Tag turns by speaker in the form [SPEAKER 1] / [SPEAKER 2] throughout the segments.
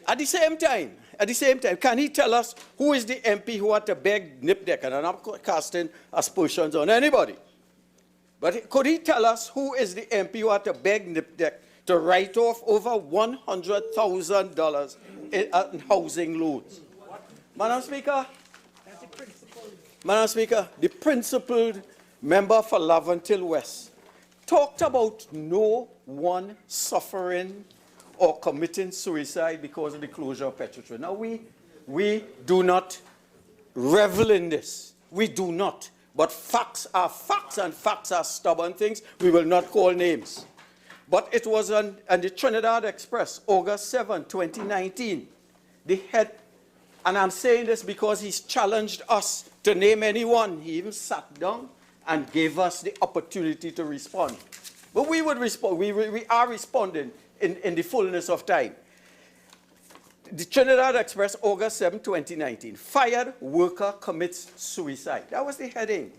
[SPEAKER 1] At the same time, can he tell us who is the MP who had to beg NIPDEC? And I'm not casting aspersions on anybody. But could he tell us who is the MP who had to beg NIPDEC to write off over $100,000 in housing loans? Madam Speaker, the principled member for Laventille West talked about no one suffering or committing suicide because of the closure of Petrotrain. Now, we do not revel in this. We do not. But facts are facts, and facts are stubborn things. We will not call names. But it was on the Trinidad Express, August 7, 2019. The head, and I'm saying this because he's challenged us to name anyone. He even sat down and gave us the opportunity to respond. But we would respond. We are responding in the fullness of time. The Trinidad Express, August 7, 2019. Fired worker commits suicide. That was the heading.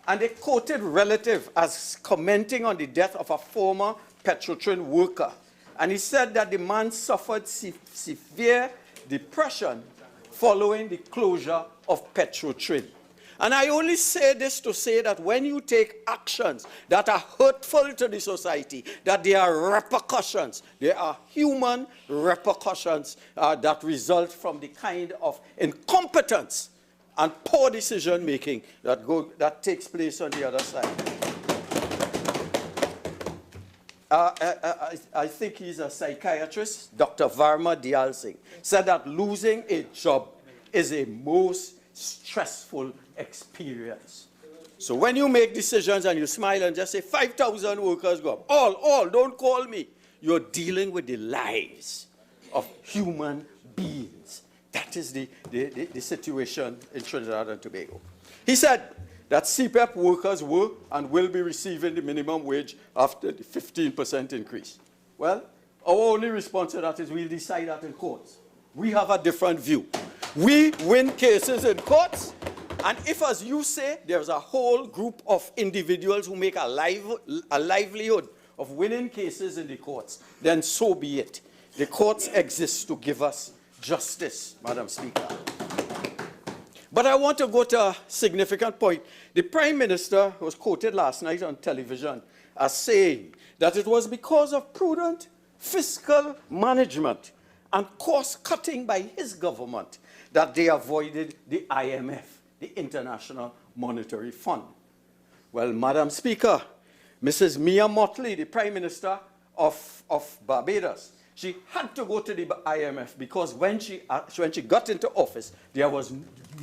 [SPEAKER 1] And they quoted relative as commenting on the death of a former Petrotrain worker. And he said that the man suffered severe depression following the closure of Petrotrain. And I only say this to say that when you take actions that are hurtful to the society, that there are repercussions, there are human repercussions that result from the kind of incompetence and poor decision-making that takes place on the other side. I think he's a psychiatrist, Dr. Varma Diyal Singh, said that losing a job is a most stressful experience. So when you make decisions and you smile and just say 5,000 workers go up, all, don't call me. You're dealing with the lives of human beings. That is the situation in Trinidad and Tobago. He said that CPEP workers were and will be receiving the minimum wage after the 15% increase. Well, our only response to that is we'll decide that in courts. We have a different view. We win cases in courts, and if, as you say, there's a whole group of individuals who make a livelihood of winning cases in the courts, then so be it. The courts exist to give us justice, Madam Speaker. But I want to go to a significant point. The Prime Minister was quoted last night on television as saying that it was because of prudent fiscal management and cost-cutting by his government that they avoided the IMF, the International Monetary Fund. Well, Madam Speaker, Mrs. Mia Mottley, the Prime Minister of Barbados, she had to go to the IMF because when she got into office, there was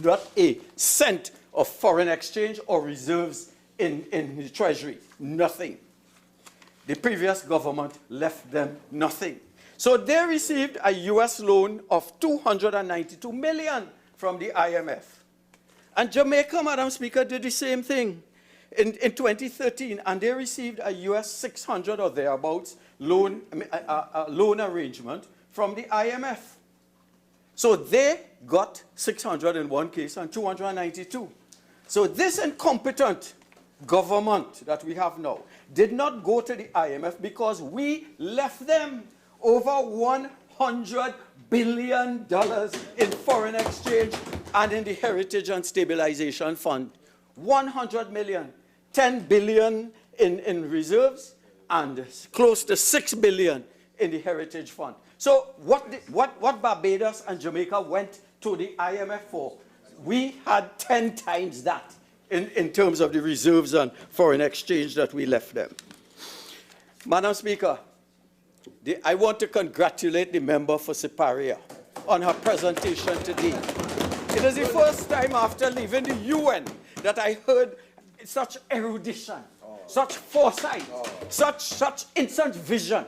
[SPEAKER 1] not a cent of foreign exchange or reserves in the Treasury. Nothing. The previous government left them nothing. So they received a U.S. loan of $292 million from the IMF. And Jamaica, Madam Speaker, did the same thing in 2013, and they received a U.S. 600 or thereabouts loan arrangement from the IMF. So they got 600 in one case and 292. So this incompetent government that we have now did not go to the IMF because we left them over $100 billion in foreign exchange and in the Heritage and Stabilization Fund. 100 million, 10 billion in reserves, and close to 6 billion in the Heritage Fund. So what Barbados and Jamaica went to the IMF for, we had 10 times that in terms of the reserves and foreign exchange that we left them. Madam Speaker, I want to congratulate the member for Siparia on her presentation today. It is the first time after leaving the UN that I heard such erudition, such foresight, such instant vision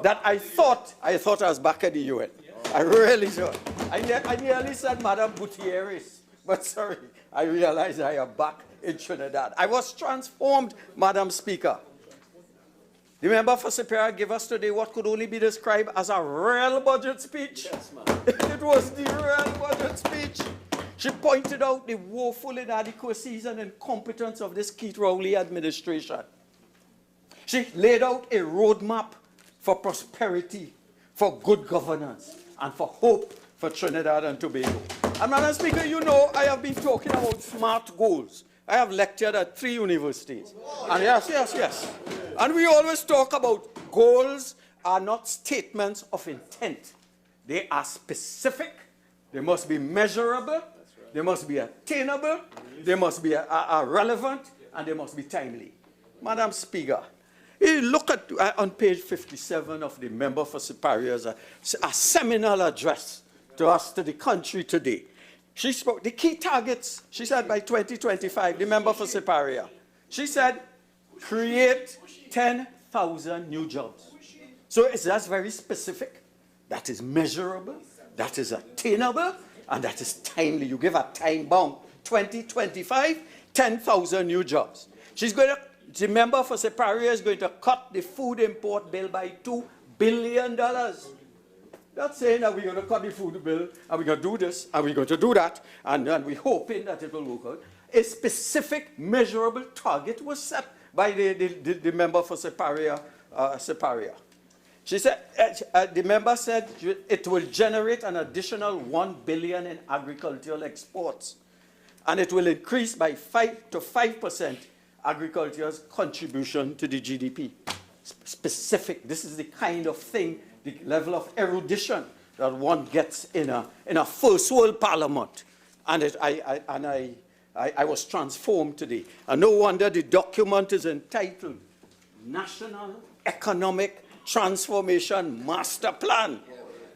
[SPEAKER 1] that I thought I was back at the UN. I really thought. I nearly said Madame Gutierrez, but sorry, I realized I am back in Trinidad. I was transformed, Madam Speaker. The member for Siparia gave us today what could only be described as a real budget speech. Yes, it was the real budget speech. She pointed out the woeful inadequacies and incompetence of this Keith Rowley administration. She laid out a roadmap for prosperity, for good governance, and for hope for Trinidad and Tobago. And Madam Speaker, you know I have been talking about SMART goals. I have lectured at 3 universities. And yes. And we always talk about goals are not statements of intent. They are specific. They must be measurable. They must be attainable. They must be relevant. And they must be timely. Madam Speaker, you look at on page 57 of the Member for Superior's a seminal address to us, to the country today. She spoke the key targets. She said by 2025, the Member for Superior. She said, create 10,000 new jobs. So that's very specific. That is measurable. That is attainable. And that is timely. You give a time bound. 2025, 10,000 new jobs. She's going to, the Member for Superior is going to cut the food import bill by $2 billion. Not saying that we're going to cut the food bill, and we're going to do this, and we're going to do that, and we're hoping that it will work out. A specific, measurable target was set by the Member for Superior. She said, the member said it will generate an additional $1 billion in agricultural exports, and it will increase by 5% agriculture's contribution to the GDP. Specific. This is the kind of thing, the level of erudition that one gets in a first world parliament. And I was transformed today. And no wonder the document is entitled National Economic Transformation Master Plan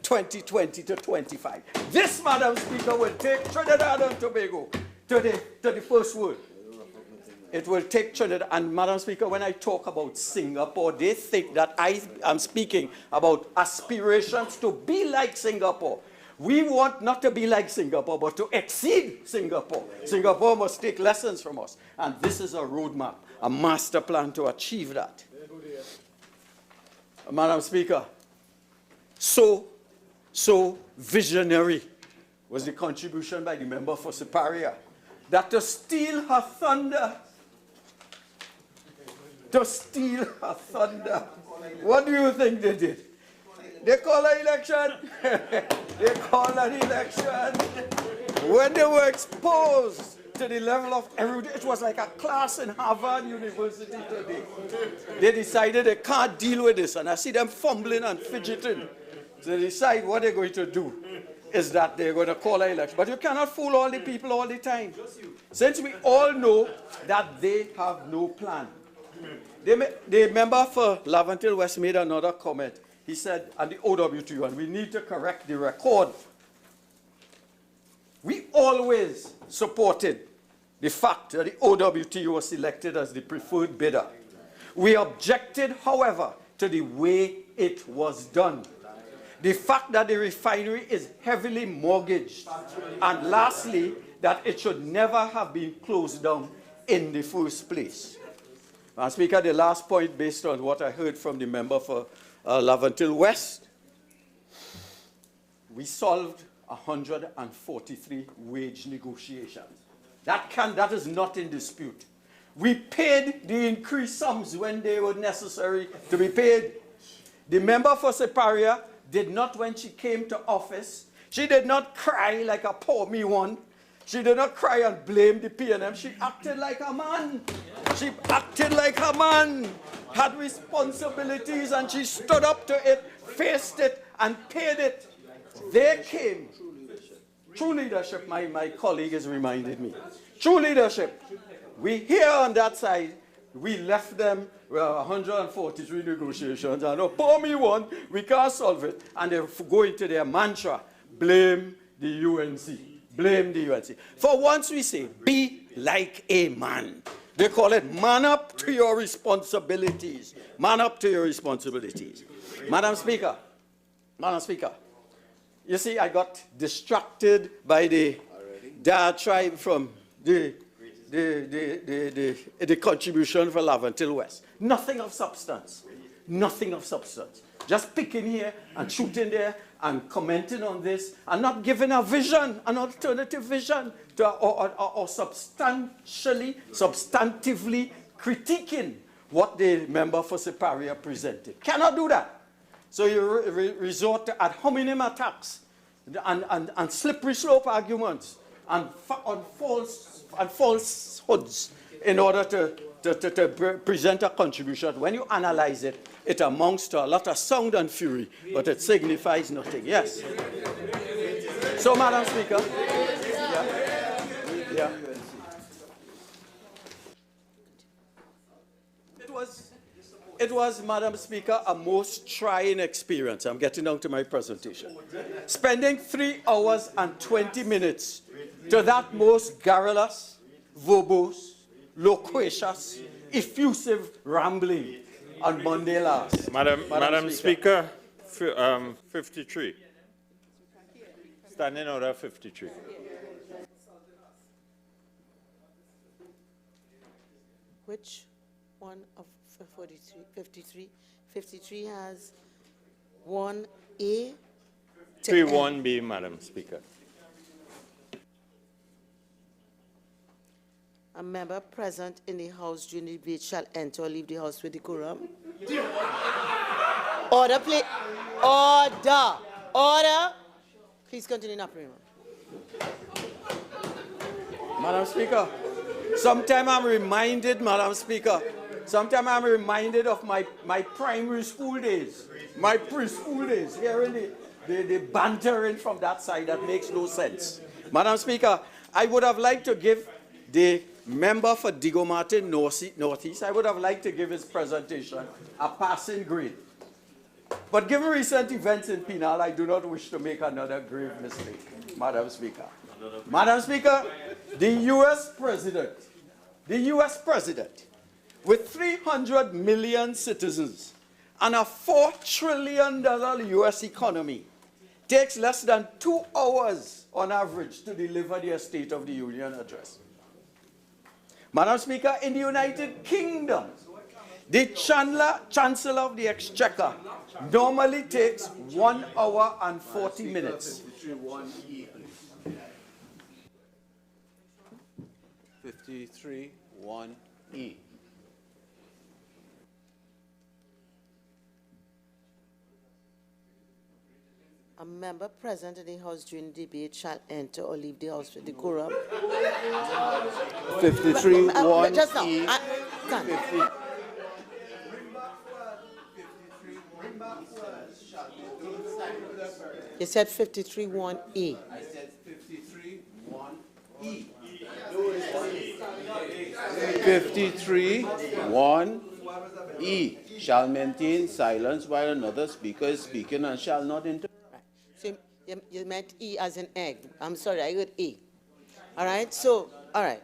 [SPEAKER 1] 2020 to 25. This, Madam Speaker, will take Trinidad and Tobago to the first world. It will take Trinidad. And Madam Speaker, when I talk about Singapore, they think that I am speaking about aspirations to be like Singapore. We want not to be like Singapore, but to exceed Singapore. Singapore must take lessons from us. And this is a roadmap, a master plan to achieve that. Madam Speaker, so visionary was the contribution by the Member for Superior that to steal her thunder, what do you think they did? They call an election. They call an election. When they were exposed to the level of erudition, it was like a class in Harvard University today. They decided they can't deal with this, and I see them fumbling and fidgeting. So they decide what they're going to do is that they're going to call an election. But you cannot fool all the people all the time. Since we all know that they have no plan. The member for Laventille West made another comment. He said, and the OWTU, and we need to correct the record. We always supported the fact that the OWTU was selected as the preferred bidder. We objected, however, to the way it was done. The fact that the refinery is heavily mortgaged. And lastly, that it should never have been closed down in the first place. Madam Speaker, the last point, based on what I heard from the member for Laventille West, we solved 143 wage negotiations. That is not in dispute. We paid the increased sums when they were necessary to be paid. The member for Superior did not, when she came to office, she did not cry like a poor me one. She did not cry and blame the PNM. She acted like a man. She acted like a man, had responsibilities, and she stood up to it, faced it, and paid it. They came. True leadership, my colleague has reminded me. True leadership. We here on that side, we left them with 143 negotiations, and pour me one, we can't solve it. And they go into their mantra, blame the UNC. Blame the UNC. For once we say, be like a man. They call it man up to your responsibilities. Man up to your responsibilities. Madam Speaker, you see, I got distracted by the diatribe from the contribution for Laventille West. Nothing of substance. Nothing of substance. Just picking here and shooting there and commenting on this and not giving a vision, an alternative vision, or substantively critiquing what the member for Superior presented. Cannot do that. So you resort to ad hominem attacks and slippery slope arguments and falsehoods in order to present a contribution. When you analyze it, it amounts to a lot of sound and fury, but it signifies nothing. Yes. So, Madam Speaker. Yeah. It was, Madam Speaker, a most trying experience. I'm getting down to my presentation. Spending 3 hours and 20 minutes to that most garrulous, verbose, loquacious, effusive rambling on Monday last.
[SPEAKER 2] Madam Speaker, 53. Standing order 53.
[SPEAKER 3] Which one of 43, 53? 53 has 1A.
[SPEAKER 2] 31B, Madam Speaker.
[SPEAKER 3] A member present in the House during the debate shall enter or leave the House with decorum. Order, please. Order. Order. Please continue, Naparima.
[SPEAKER 1] Madam Speaker, sometimes I'm reminded, Madam Speaker, sometimes I'm reminded of my primary school days, my preschool days, hearing the bantering from that side that makes no sense. Madam Speaker, I would have liked to give the member for Diego Martin Northeast, I would have liked to give his presentation a passing grade. But given recent events in Penal, I do not wish to make another grave mistake, Madam Speaker. Madam Speaker, the U.S. President, with 300 million citizens and a $4 trillion U.S. economy, takes less than 2 hours on average to deliver their State of the Union address. Madam Speaker, in the United Kingdom, the Chancellor of the Exchequer normally takes 1 hour and 40 minutes.
[SPEAKER 4] 53(1)(e).
[SPEAKER 3] A member present in the House during the debate shall enter or leave the House with decorum.
[SPEAKER 4] 53(1)(e).
[SPEAKER 3] Just now. You said 53(1)(e).
[SPEAKER 4] I said 53(1)(e). 53(1)(e) shall maintain silence while another speaker is speaking and shall not interrupt.
[SPEAKER 3] So you meant E as in egg. I'm sorry, I heard E. All right, so, all right.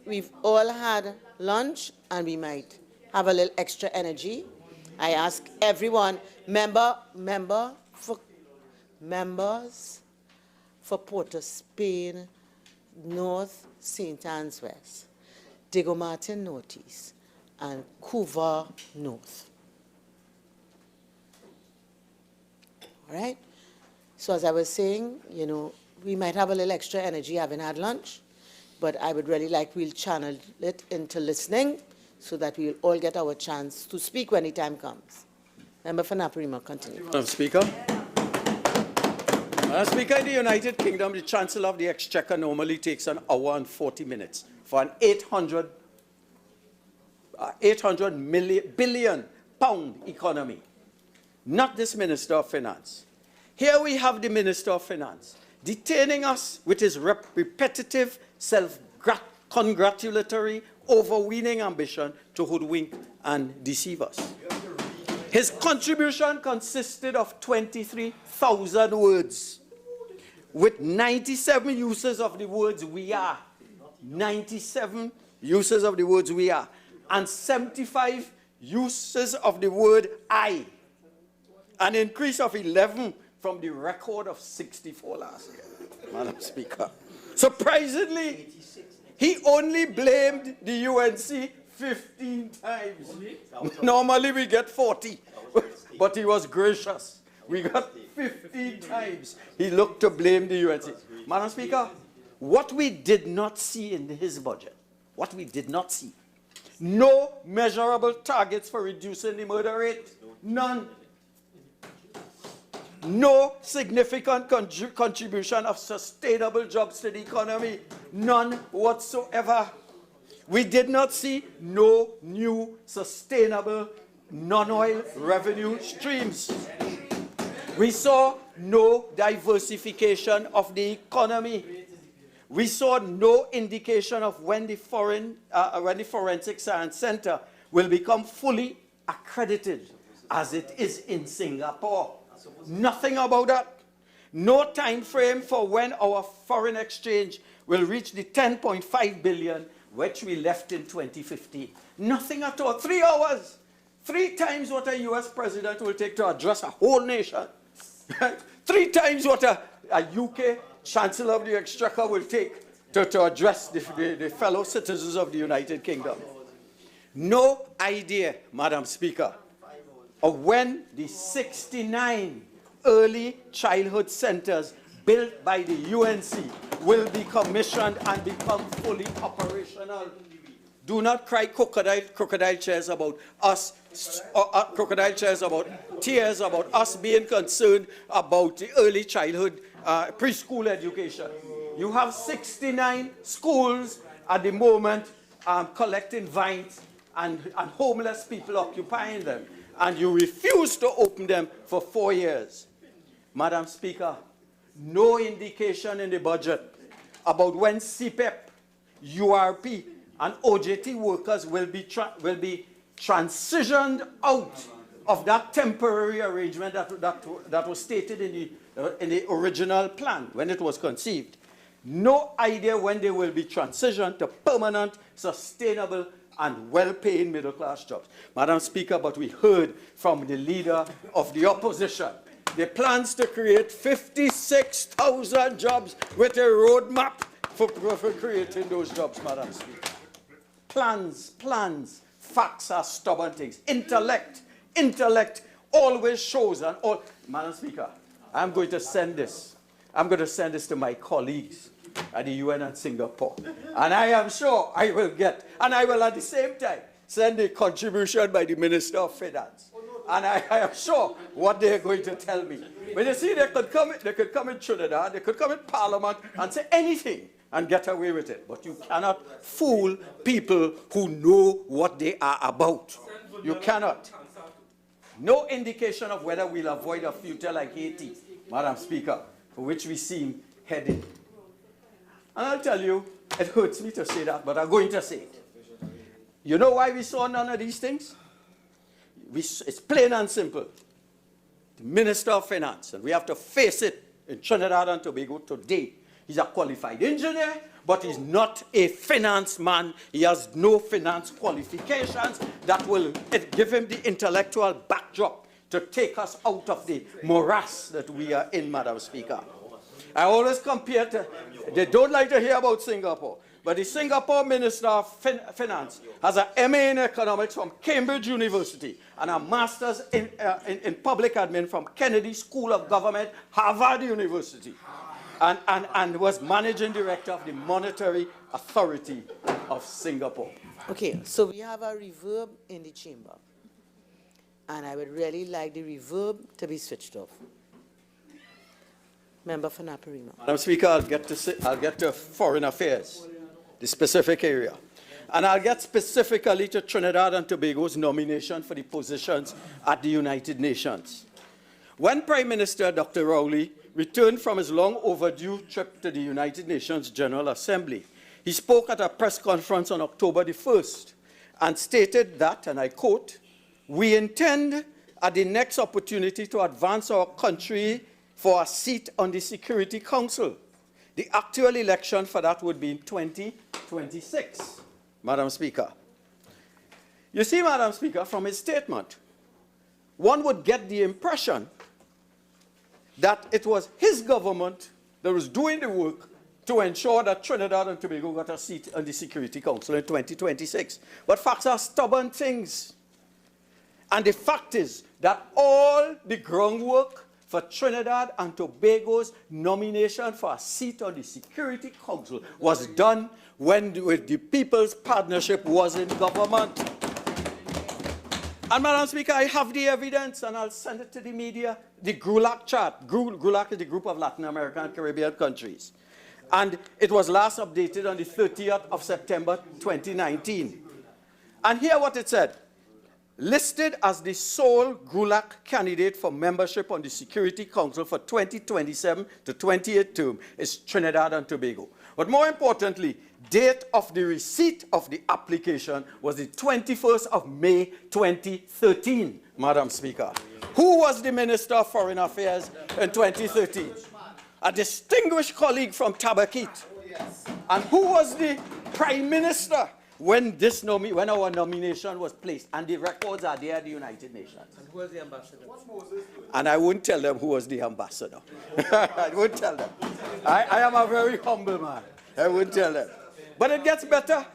[SPEAKER 3] We've all had lunch and we might have a little extra energy. I ask everyone, members for Port of Spain, North, St. Anne's West, Diego Martin Northeast, and Couva North. All right? So as I was saying, you know, we might have a little extra energy having had lunch, but I would really like we'll channel it into listening so that we'll all get our chance to speak when the time comes. Member for Naparima, continue.
[SPEAKER 1] Madam Speaker. Madam Speaker, in the United Kingdom, the Chancellor of the Exchequer normally takes 1 hour and 40 minutes for an 800 billion pound economy. Not this Minister of Finance. Here we have the Minister of Finance detaining us with his repetitive, self-congratulatory, overweening ambition to hoodwink and deceive us. His contribution consisted of 23,000 words, with 97 uses of the words "we are," 97 uses of the words "we are," and 75 uses of the word "I," an increase of 11 from the record of 64 last year, Madam Speaker. Surprisingly, he only blamed the UNC 15 times. Normally we get 40, but he was gracious. We got 15 times he looked to blame the UNC. Madam Speaker, what we did not see in his budget, what we did not see, No measurable targets for reducing the murder rate. None. No significant contribution of sustainable jobs to the economy. None whatsoever. We did not see no new sustainable non-oil revenue streams. We saw no diversification of the economy. We saw no indication of when the Forensic Science Center will become fully accredited as it is in Singapore. Nothing about that. No time frame for when our foreign exchange will reach the 10.5 billion which we left in 2015. Nothing at all. 3 hours. 3 times what a US president will take to address a whole nation. 3 times what a UK Chancellor of the Exchequer will take to address the fellow citizens of the United Kingdom. No idea, Madam Speaker, of when the 69 early childhood centers built by the UNC will be commissioned and become fully operational. Do not cry crocodile tears about us, tears about us being concerned about the early childhood preschool education. You have 69 schools at the moment collecting vines and homeless people occupying them, and you refuse to open them for 4 years. Madam Speaker, no indication in the budget about when CPEP, URP, and OJT workers will be transitioned out of that temporary arrangement that was stated in the original plan when it was conceived. No idea when they will be transitioned to permanent, sustainable, and well-paying middle-class jobs. Madam Speaker, but we heard from the leader of the opposition the plans to create 56,000 jobs with a roadmap for creating those jobs, Madam Speaker. Plans, facts are stubborn things. Intellect always shows. And all. Madam Speaker, I'm going to send this. I'm going to send this to my colleagues at the UN and Singapore. And I am sure I will get, and I will at the same time send a contribution by the Minister of Finance. And I am sure what they're going to tell me. But you see, they could come in Trinidad, they could come in Parliament and say anything and get away with it. But you cannot fool people who know what they are about. You cannot. No indication of whether we'll avoid a future like Haiti, Madam Speaker, for which we seem headed. And I'll tell you, it hurts me to say that, but I'm going to say it. You know why we saw none of these things? It's plain and simple. The Minister of Finance, and we have to face it in Trinidad and Tobago today, he's a qualified engineer, but he's not a finance man. He has no finance qualifications that will give him the intellectual backdrop to take us out of the morass that we are in, Madam Speaker. I always compare to, they don't like to hear about Singapore, but the Singapore Minister of Finance has an MA in economics from Cambridge University and a master's in public admin from Kennedy School of Government, Harvard University, and was managing director of the Monetary Authority of Singapore.
[SPEAKER 3] Okay, so we have a reverb in the chamber, and I would really like the reverb to be switched off. Member for Naparima.
[SPEAKER 1] Madam Speaker, I'll get to foreign affairs, the specific area. And I'll get specifically to Trinidad and Tobago's nomination for the positions at the United Nations. When Prime Minister Dr. Rowley returned from his long overdue trip to the United Nations General Assembly, he spoke at a press conference on October the 1st and stated that, and I quote, "We intend at the next opportunity to advance our country for a seat on the Security Council. The actual election for that would be in 2026, Madam Speaker." You see, Madam Speaker, from his statement, one would get the impression that it was his government that was doing the work to ensure that Trinidad and Tobago got a seat on the Security Council in 2026. But facts are stubborn things. And the fact is that all the groundwork for Trinidad and Tobago's nomination for a seat on the Security Council was done when the People's Partnership was in government. And Madam Speaker, I have the evidence and I'll send it to the media. The GRULAC chart. GRULAC is the group of Latin American and Caribbean countries. And it was last updated on the 30th of September 2019. And here what it said. Listed as the sole GRULAC candidate for membership on the Security Council for 2027 to 28 term is Trinidad and Tobago. But more importantly, date of the receipt of the application was the 21st of May 2013, Madam Speaker. Who was the Minister of Foreign Affairs in 2013? A distinguished colleague from Tabakit. And who was the Prime Minister when our nomination was placed? And the records are there at the United Nations.
[SPEAKER 5] And who was the ambassador?
[SPEAKER 1] And I wouldn't tell them who was the ambassador. I wouldn't tell them. I am a very humble man. I wouldn't tell them. But it gets better.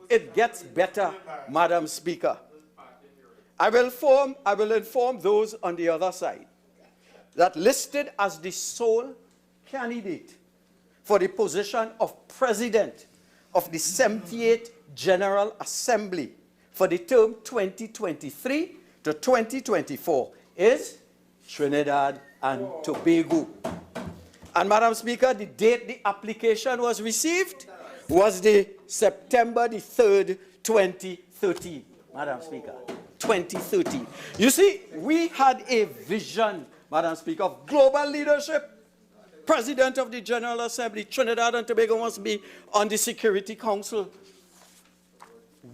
[SPEAKER 1] It gets better, Madam Speaker. I will inform those on the other side that listed as the sole candidate for the position of President of the 78th General Assembly for the term 2023 to 2024 is Trinidad and Tobago. And Madam Speaker, the date the application was received was the September the 3rd, 2013. Madam Speaker, 2013. You see, we had a vision, Madam Speaker, of global leadership. President of the General Assembly, Trinidad and Tobago must be on the Security Council.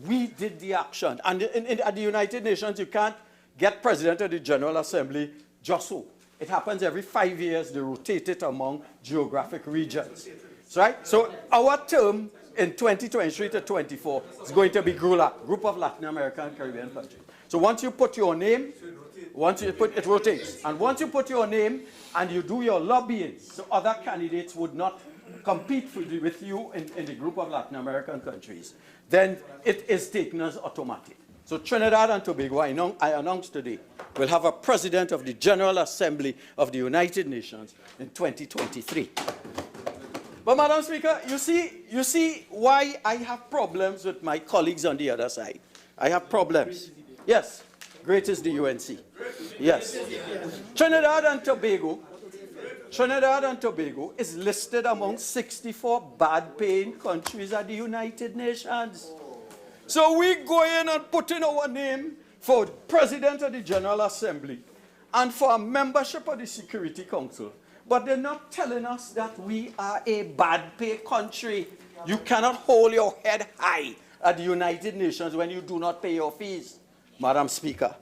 [SPEAKER 1] We did the action. And at the United Nations, you can't get President of the General Assembly just so. It happens every 5 years. They rotate it among geographic regions. Right? So our term in 2023 to 24 is going to be GRULAC, Group of Latin American and Caribbean Countries. So once you put your name, it rotates. And once you put your name and you do your lobbying, so other candidates would not compete with you in the group of Latin American countries, then it is taken as automatic. So Trinidad and Tobago, I announced today, will have a president of the General Assembly of the United Nations in 2023. But Madam Speaker, you see why I have problems with my colleagues on the other side. I have problems. Yes, great is the UNC. Yes. Trinidad and Tobago is listed among 64 bad-paying countries at the United Nations. So we go in and put in our name for President of the General Assembly and for a membership of the Security Council. But they're not telling us that we are a bad-pay country. You cannot hold your head high at the United Nations when you do not pay your fees, Madam Speaker.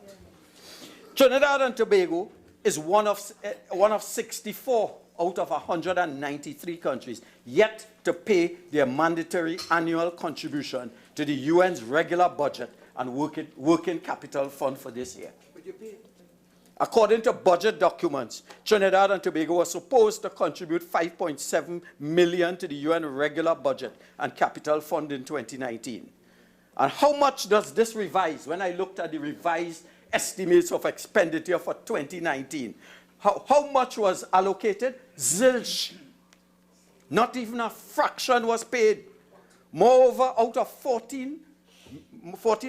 [SPEAKER 1] Trinidad and Tobago is one of 64 out of 193 countries yet to pay their mandatory annual contribution to the UN's regular budget and working capital fund for this year. According to budget documents, Trinidad and Tobago was supposed to contribute $5.7 million to the UN regular budget and capital fund in 2019. And how much does this revise? When I looked at the revised estimates of expenditure for 2019, how much was allocated? Zilch. Not even a fraction was paid. Moreover, out of $14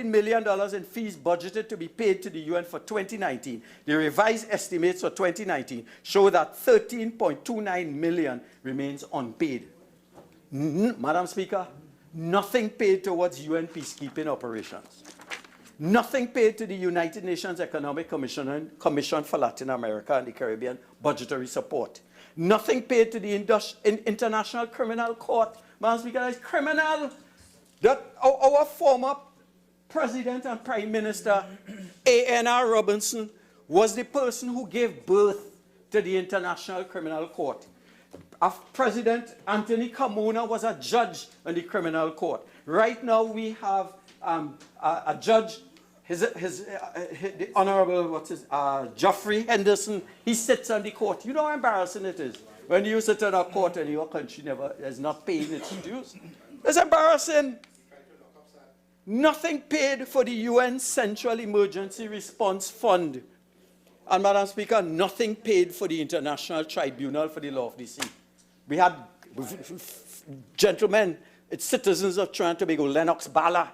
[SPEAKER 1] million in fees budgeted to be paid to the UN for 2019, the revised estimates for 2019 show that $13.29 million remains unpaid. Madam Speaker, nothing paid towards UN peacekeeping operations. Nothing paid to the United Nations Economic Commission for Latin America and the Caribbean budgetary support. Nothing paid to the International Criminal Court. Madam Speaker, it's criminal that our former President and Prime Minister, A.N.R. Robinson, was the person who gave birth to the International Criminal Court. President Anthony Carmona was a judge on the Criminal Court. Right now we have a judge, the Honorable, Geoffrey Henderson, he sits on the court. You know how embarrassing it is when you sit on a court and your country is not paying its dues. It's embarrassing. Nothing paid for the UN Central Emergency Response Fund. And, Madam Speaker, nothing paid for the International Tribunal for the Law of the Sea. We had gentlemen, it's citizens of Trinidad and Tobago, Lennox Bala.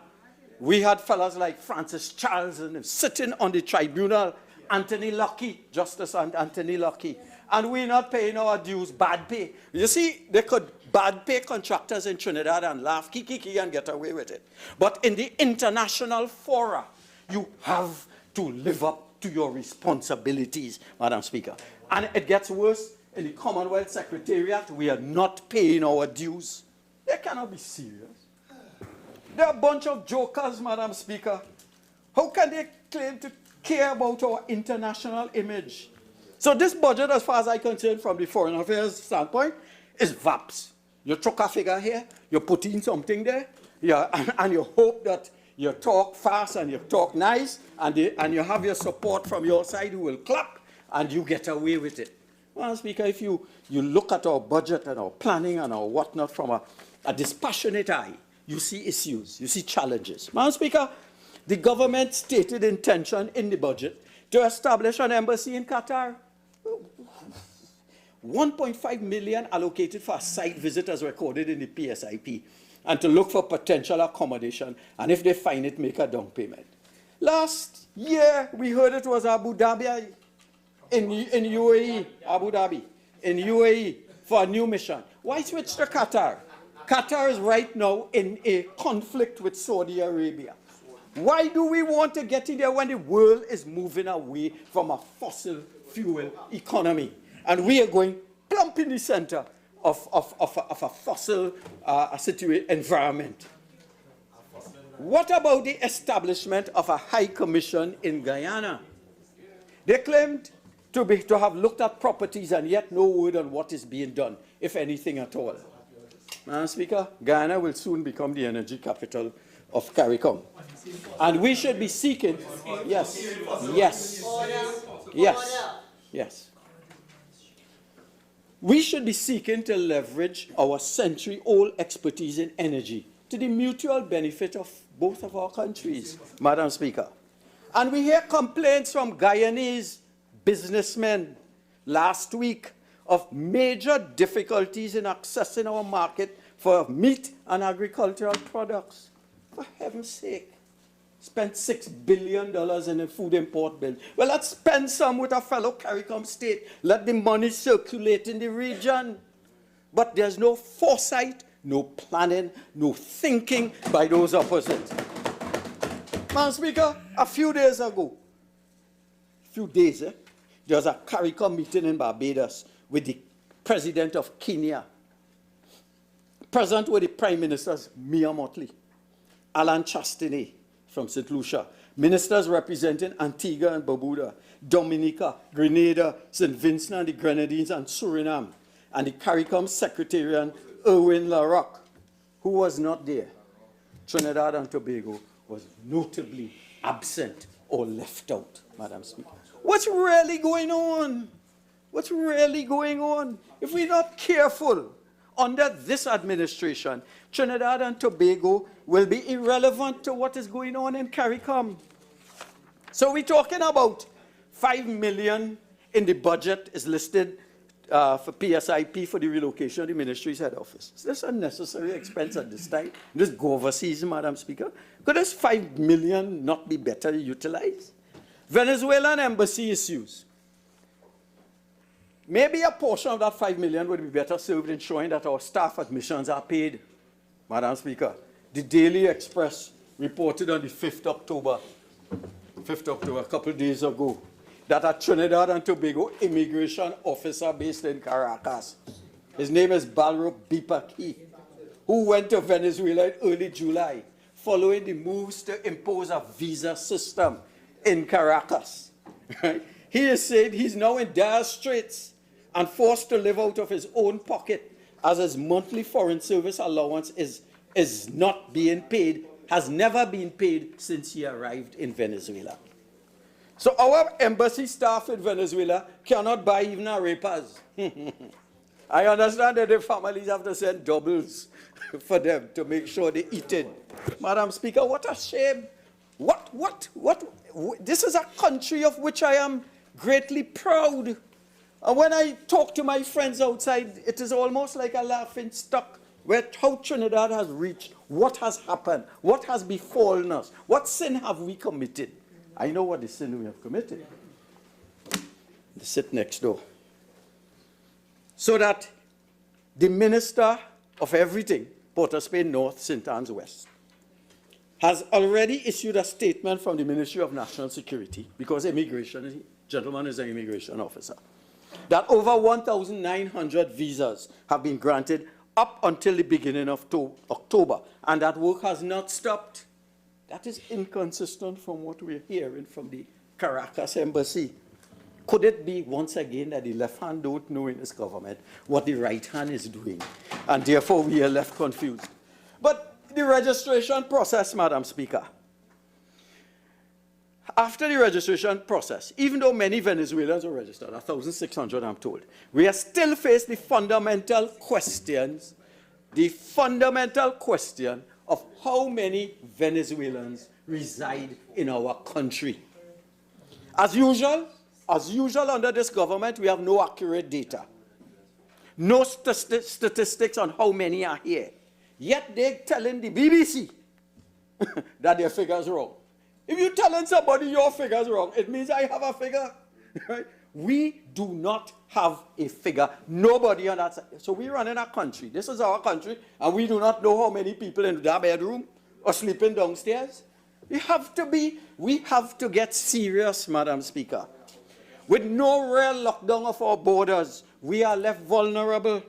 [SPEAKER 1] We had fellas like Francis Charles and sitting on the tribunal, Anthony Lucky, Justice Anthony Lucky. And we're not paying our dues, bad pay. You see, they could bad pay contractors in Trinidad and laugh, kiki, and get away with it. But in the international fora, you have to live up to your responsibilities, Madam Speaker. And it gets worse. In the Commonwealth Secretariat, we are not paying our dues. They cannot be serious. They're a bunch of jokers, Madam Speaker. How can they claim to care about our international image? So this budget, as far as I'm concerned, from the foreign affairs standpoint, is VAPS. You took a figure here, you put in something there, and you hope that you talk fast and you talk nice, and you have your support from your side who will clap, and you get away with it. Madam Speaker, if you look at our budget and our planning and our whatnot from a dispassionate eye, you see issues, you see challenges. Madam Speaker, the government stated intention in the budget to establish an embassy in Qatar. 1.5 million allocated for a site visit as recorded in the PSIP and to look for potential accommodation, and if they find it, make a down payment. Last year, we heard it was Abu Dhabi in UAE, Abu Dhabi, in UAE for a new mission. Why switch to Qatar? Qatar is right now in a conflict with Saudi Arabia. Why do we want to get in there when the world is moving away from a fossil fuel economy? And we are going plump in the center of a fossil environment. What about the establishment of a high commission in Guyana? They claimed to have looked at properties and yet no word on what is being done, if anything at all. Madam Speaker, Guyana will soon become the energy capital of CARICOM. And we should be seeking, yes. We should be seeking to leverage our century-old expertise in energy to the mutual benefit of both of our countries, Madam Speaker. And we hear complaints from Guyanese businessmen last week of major difficulties in accessing our market for meat and agricultural products. For heaven's sake, spent $6 billion in a food import bill. Well, let's spend some with a fellow CARICOM state. Let the money circulate in the region. But there's no foresight, no planning, no thinking by those opposite. Madam Speaker, a few days ago, there was a CARICOM meeting in Barbados with the president of Kenya. Present were the prime ministers, Mia Mottley, Alan Chastanet from St. Lucia, ministers representing Antigua and Barbuda, Dominica, Grenada, St. Vincent and the Grenadines, and Suriname, and the CARICOM secretariat, Erwin LaRocque, who was not there. Trinidad and Tobago was notably absent or left out, Madam Speaker. What's really going on? What's really going on? If we're not careful, under this administration, Trinidad and Tobago will be irrelevant to what is going on in CARICOM. So we're talking about $5 million in the budget is listed for PSIP for the relocation of the ministry's head office. Is this unnecessary expense at this time? Just go overseas, Madam Speaker. Could this $5 million not be better utilized? Venezuelan embassy issues. Maybe a portion of that $5 million would be better served in showing that our staff admissions are paid. Madam Speaker, the Daily Express reported on the 5th October, a couple of days ago, that a Trinidad and Tobago immigration officer based in Caracas, his name is Balro Bipaki, who went to Venezuela in early July, following the moves to impose a visa system in Caracas. Right? He has said he's now in dire straits and forced to live out of his own pocket as his monthly foreign service allowance is not being paid, has never been paid since he arrived in Venezuela. So our embassy staff in Venezuela cannot buy even arepas. I understand that the families have to send doubles for them to make sure they eat it. Madam Speaker, what a shame. This is a country of which I am greatly proud. And when I talk to my friends outside, it is almost like a laughing stock where how Trinidad has reached, what has happened, what has befallen us, what sin have we committed. I know what the sin we have committed. They sit next door. So that the Minister of everything, Port of Spain North, St. Anne's West, has already issued a statement from the Ministry of National Security, because immigration, gentleman is an immigration officer, that over 1,900 visas have been granted up until the beginning of October, and that work has not stopped. That is inconsistent from what we're hearing from the Caracas embassy. Could it be, once again, that the left hand don't know in this government what the right hand is doing, and therefore we are left confused? But the registration process, Madam Speaker, after the registration process, even though many Venezuelans are registered, 1,600 I'm told, we are still faced the fundamental questions, of how many Venezuelans reside in our country. As usual under this government, we have no accurate data. No statistics on how many are here. Yet they're telling the BBC that their figures are wrong. If you're telling somebody your figures are wrong, it means I have a figure. Right? We do not have a figure. Nobody on that side. So we run in a country. This is our country, and we do not know how many people in that bedroom or sleeping downstairs. We have to get serious, Madam Speaker. With no real lockdown of our borders, we are left vulnerable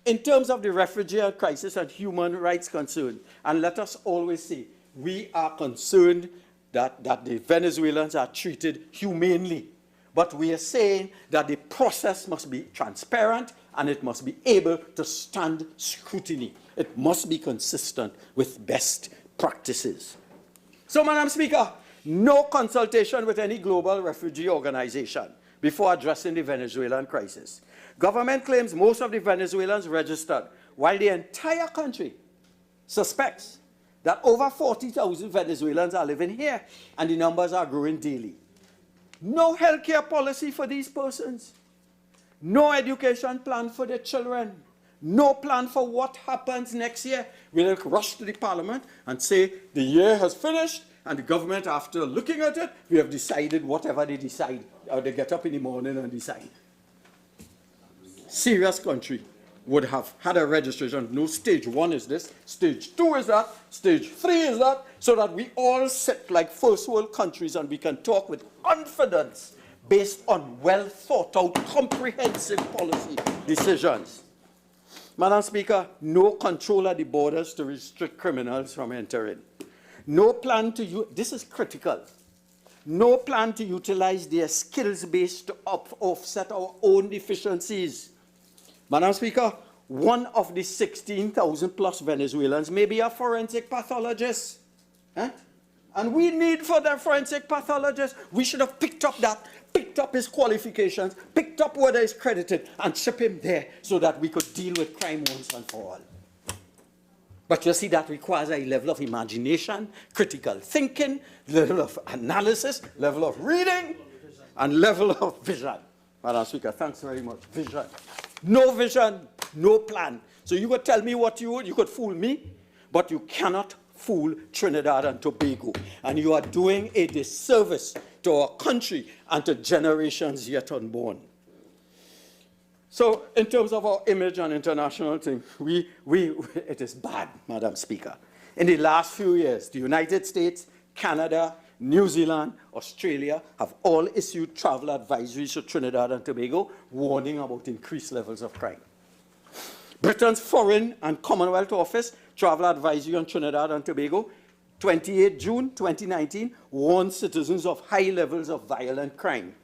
[SPEAKER 1] in terms of the refugee crisis and human rights concern. And let us always say, we are concerned that the Venezuelans are treated humanely. But we are saying that the process must be transparent and it must be able to stand scrutiny. It must be consistent with best practices. So, Madam Speaker, no consultation with any global refugee organization before addressing the Venezuelan crisis. Government claims most of the Venezuelans registered, while the entire country suspects that over 40,000 Venezuelans are living here, and the numbers are growing daily. No healthcare policy for these persons. No education plan for their children. No plan for what happens next year. We'll rush to the parliament and say the year has finished, and the government, after looking at it, we have decided whatever they decide. Or they get up in the morning and decide. Serious country would have had a registration. No, stage 1 is this, stage 2 is that, stage 3 is that, so that we all sit like first world countries and we can talk with confidence based on well thought out, comprehensive policy decisions. Madam Speaker, no control at the borders to restrict criminals from entering. No plan to this is critical. No plan to utilize their skills base to offset our own deficiencies. Madam Speaker, one of the 16,000 plus Venezuelans may be a forensic pathologist. And we need for the forensic pathologist, we should have picked up his qualifications, picked up whether he's credited, and ship him there so that we could deal with crime once and for all. But you see, that requires a level of imagination, critical thinking, level of analysis, level of reading, and level of vision. Madam Speaker, thanks very much. Vision. No vision, no plan. So you could tell me what you could fool me, but you cannot fool Trinidad and Tobago. And you are doing a disservice to our country and to generations yet unborn. So in terms of our image and international thing, it is bad, Madam Speaker. In the last few years, the United States, Canada, New Zealand, Australia have all issued travel advisories to Trinidad and Tobago, warning about increased levels of crime. Britain's Foreign and Commonwealth Office travel advisory on Trinidad and Tobago, 28 June 2019, warned citizens of high levels of violent crime.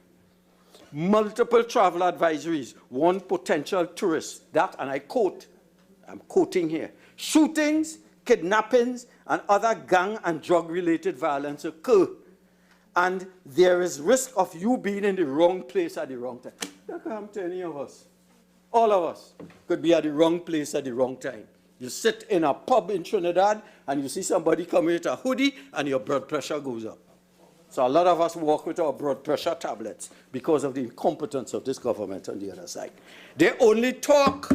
[SPEAKER 1] Multiple travel advisories warn potential tourists that, and I quote, I'm quoting here, shootings, kidnappings, and other gang and drug-related violence occur. And there is risk of you being in the wrong place at the wrong time. That can happen to any of us. All of us could be at the wrong place at the wrong time. You sit in a pub in Trinidad and you see somebody come with a hoodie and your blood pressure goes up. So a lot of us walk with our blood pressure tablets because of the incompetence of this government on the other side. They only talk.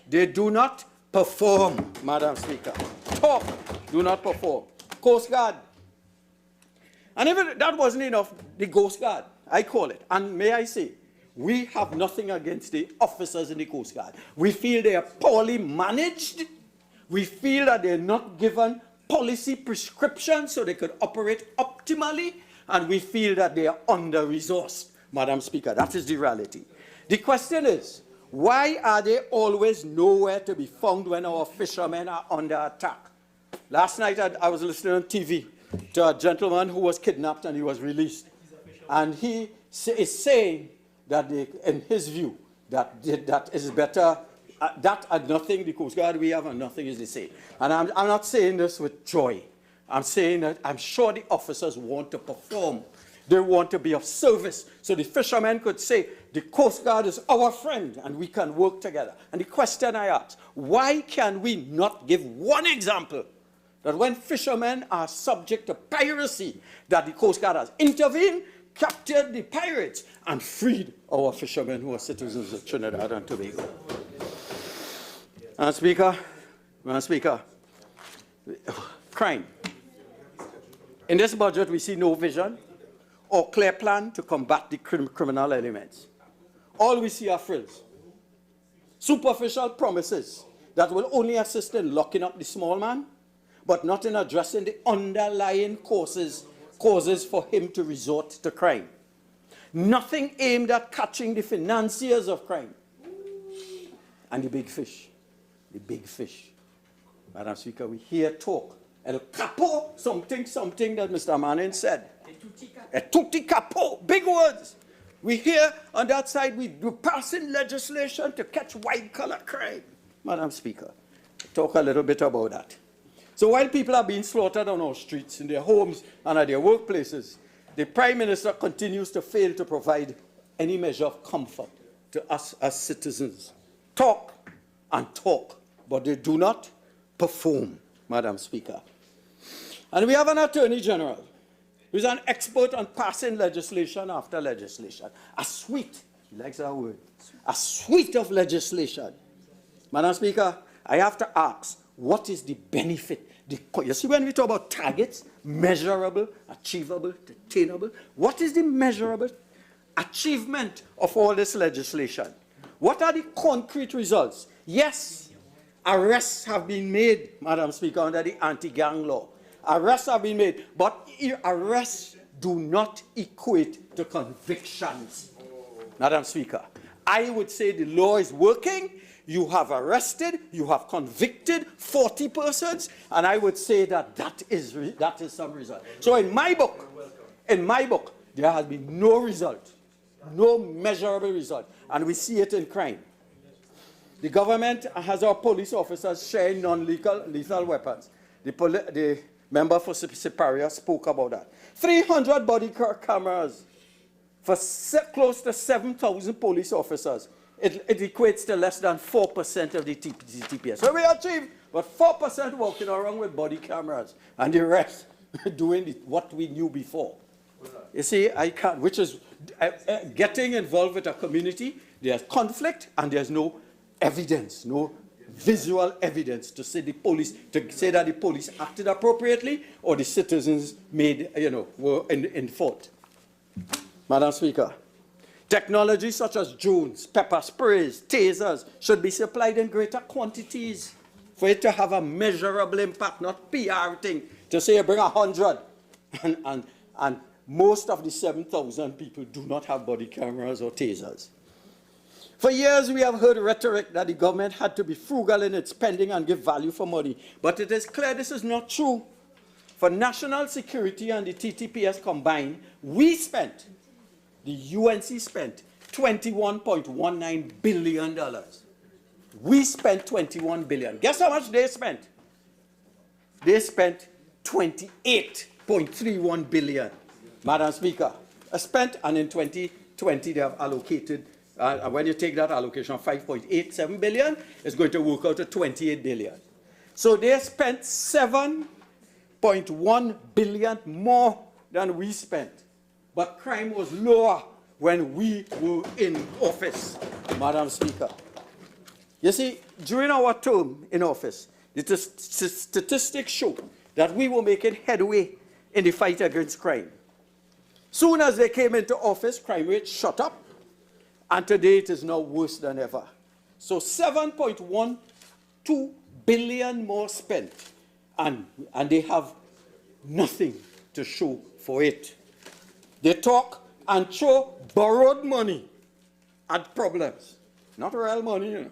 [SPEAKER 1] They do not perform, Madam Speaker. Talk, do not perform. Coast Guard. And even that wasn't enough, the Coast Guard, I call it. And may I say, we have nothing against the officers in the Coast Guard. We feel they are poorly managed. We feel that they're not given policy prescriptions so they could operate optimally. And we feel that they are under-resourced, Madam Speaker. That is the reality. The question is, why are they always nowhere to be found when our fishermen are under attack? Last night I was listening on TV to a gentleman who was kidnapped and he was released. And he is saying that in his view, that is better, that and nothing, the Coast Guard we have and nothing is the same. And I'm not saying this with joy. I'm saying that I'm sure the officers want to perform. They want to be of service. So the fishermen could say, the Coast Guard is our friend and we can work together. And the question I ask, why can we not give one example that when fishermen are subject to piracy, that the Coast Guard has intervened, captured the pirates, and freed our fishermen who are citizens of Trinidad and Tobago? Madam Speaker, crime. In this budget, we see no vision or clear plan to combat the criminal elements. All we see are frills, superficial promises that will only assist in locking up the small man, but not in addressing the underlying causes for him to resort to crime. Nothing aimed at catching the financiers of crime. And the big fish. The big fish. Madam Speaker, we hear talk. El Capo, something that Mr. Manning said. A tutti capo, big words. We hear on that side, we're passing legislation to catch white-collar crime. Madam Speaker, talk a little bit about that. So while people are being slaughtered on our streets, in their homes, and at their workplaces, the Prime Minister continues to fail to provide any measure of comfort to us as citizens. Talk and talk, but they do not perform, Madam Speaker. And we have an Attorney General who's an expert on passing legislation after legislation. A suite, he likes that word, a suite of legislation. Madam Speaker, I have to ask, what is the benefit? You see, when we talk about targets, measurable, achievable, attainable, what is the measurable achievement of all this legislation? What are the concrete results? Yes, arrests have been made, Madam Speaker, under the anti-gang law. Arrests have been made, but arrests do not equate to convictions. Madam Speaker, I would say the law is working. You have arrested, you have convicted 40 persons, and I would say that is some result. So in my book, there has been no result, no measurable result, and we see it in crime. The government has our police officers sharing non-lethal weapons. The member for Superior spoke about that. 300 body cameras for close to 7,000 police officers. It equates to less than 4% of the TPS. So we achieved, but 4% walking around with body cameras, and the rest doing what we knew before. You see, I can't, which is getting involved with a community, there's conflict, and there's no evidence, no visual evidence to say that the police acted appropriately or the citizens were in fault. Madam Speaker, technology such as drones, pepper sprays, tasers should be supplied in greater quantities for it to have a measurable impact, not PR thing, to say you bring 100 and most of the 7,000 people do not have body cameras or tasers. For years, we have heard rhetoric that the government had to be frugal in its spending and give value for money. But it is clear this is not true. For national security and the TTPS combined, the UNC spent $21.19 billion. We spent $21 billion. Guess how much they spent? They spent $28.31 billion. Madam Speaker, spent, and in 2020 they have allocated. When you take that allocation of 5.87 billion, it's going to work out to 28 billion. So they spent 7.1 billion more than we spent. But crime was lower when we were in office, Madam Speaker. You see, during our term in office, the statistics show that we were making headway in the fight against crime. Soon as they came into office, crime rate shot up, and today it is now worse than ever. So 7.12 billion more spent, and they have nothing to show for it. They talk and show borrowed money at problems. Not real money, you know.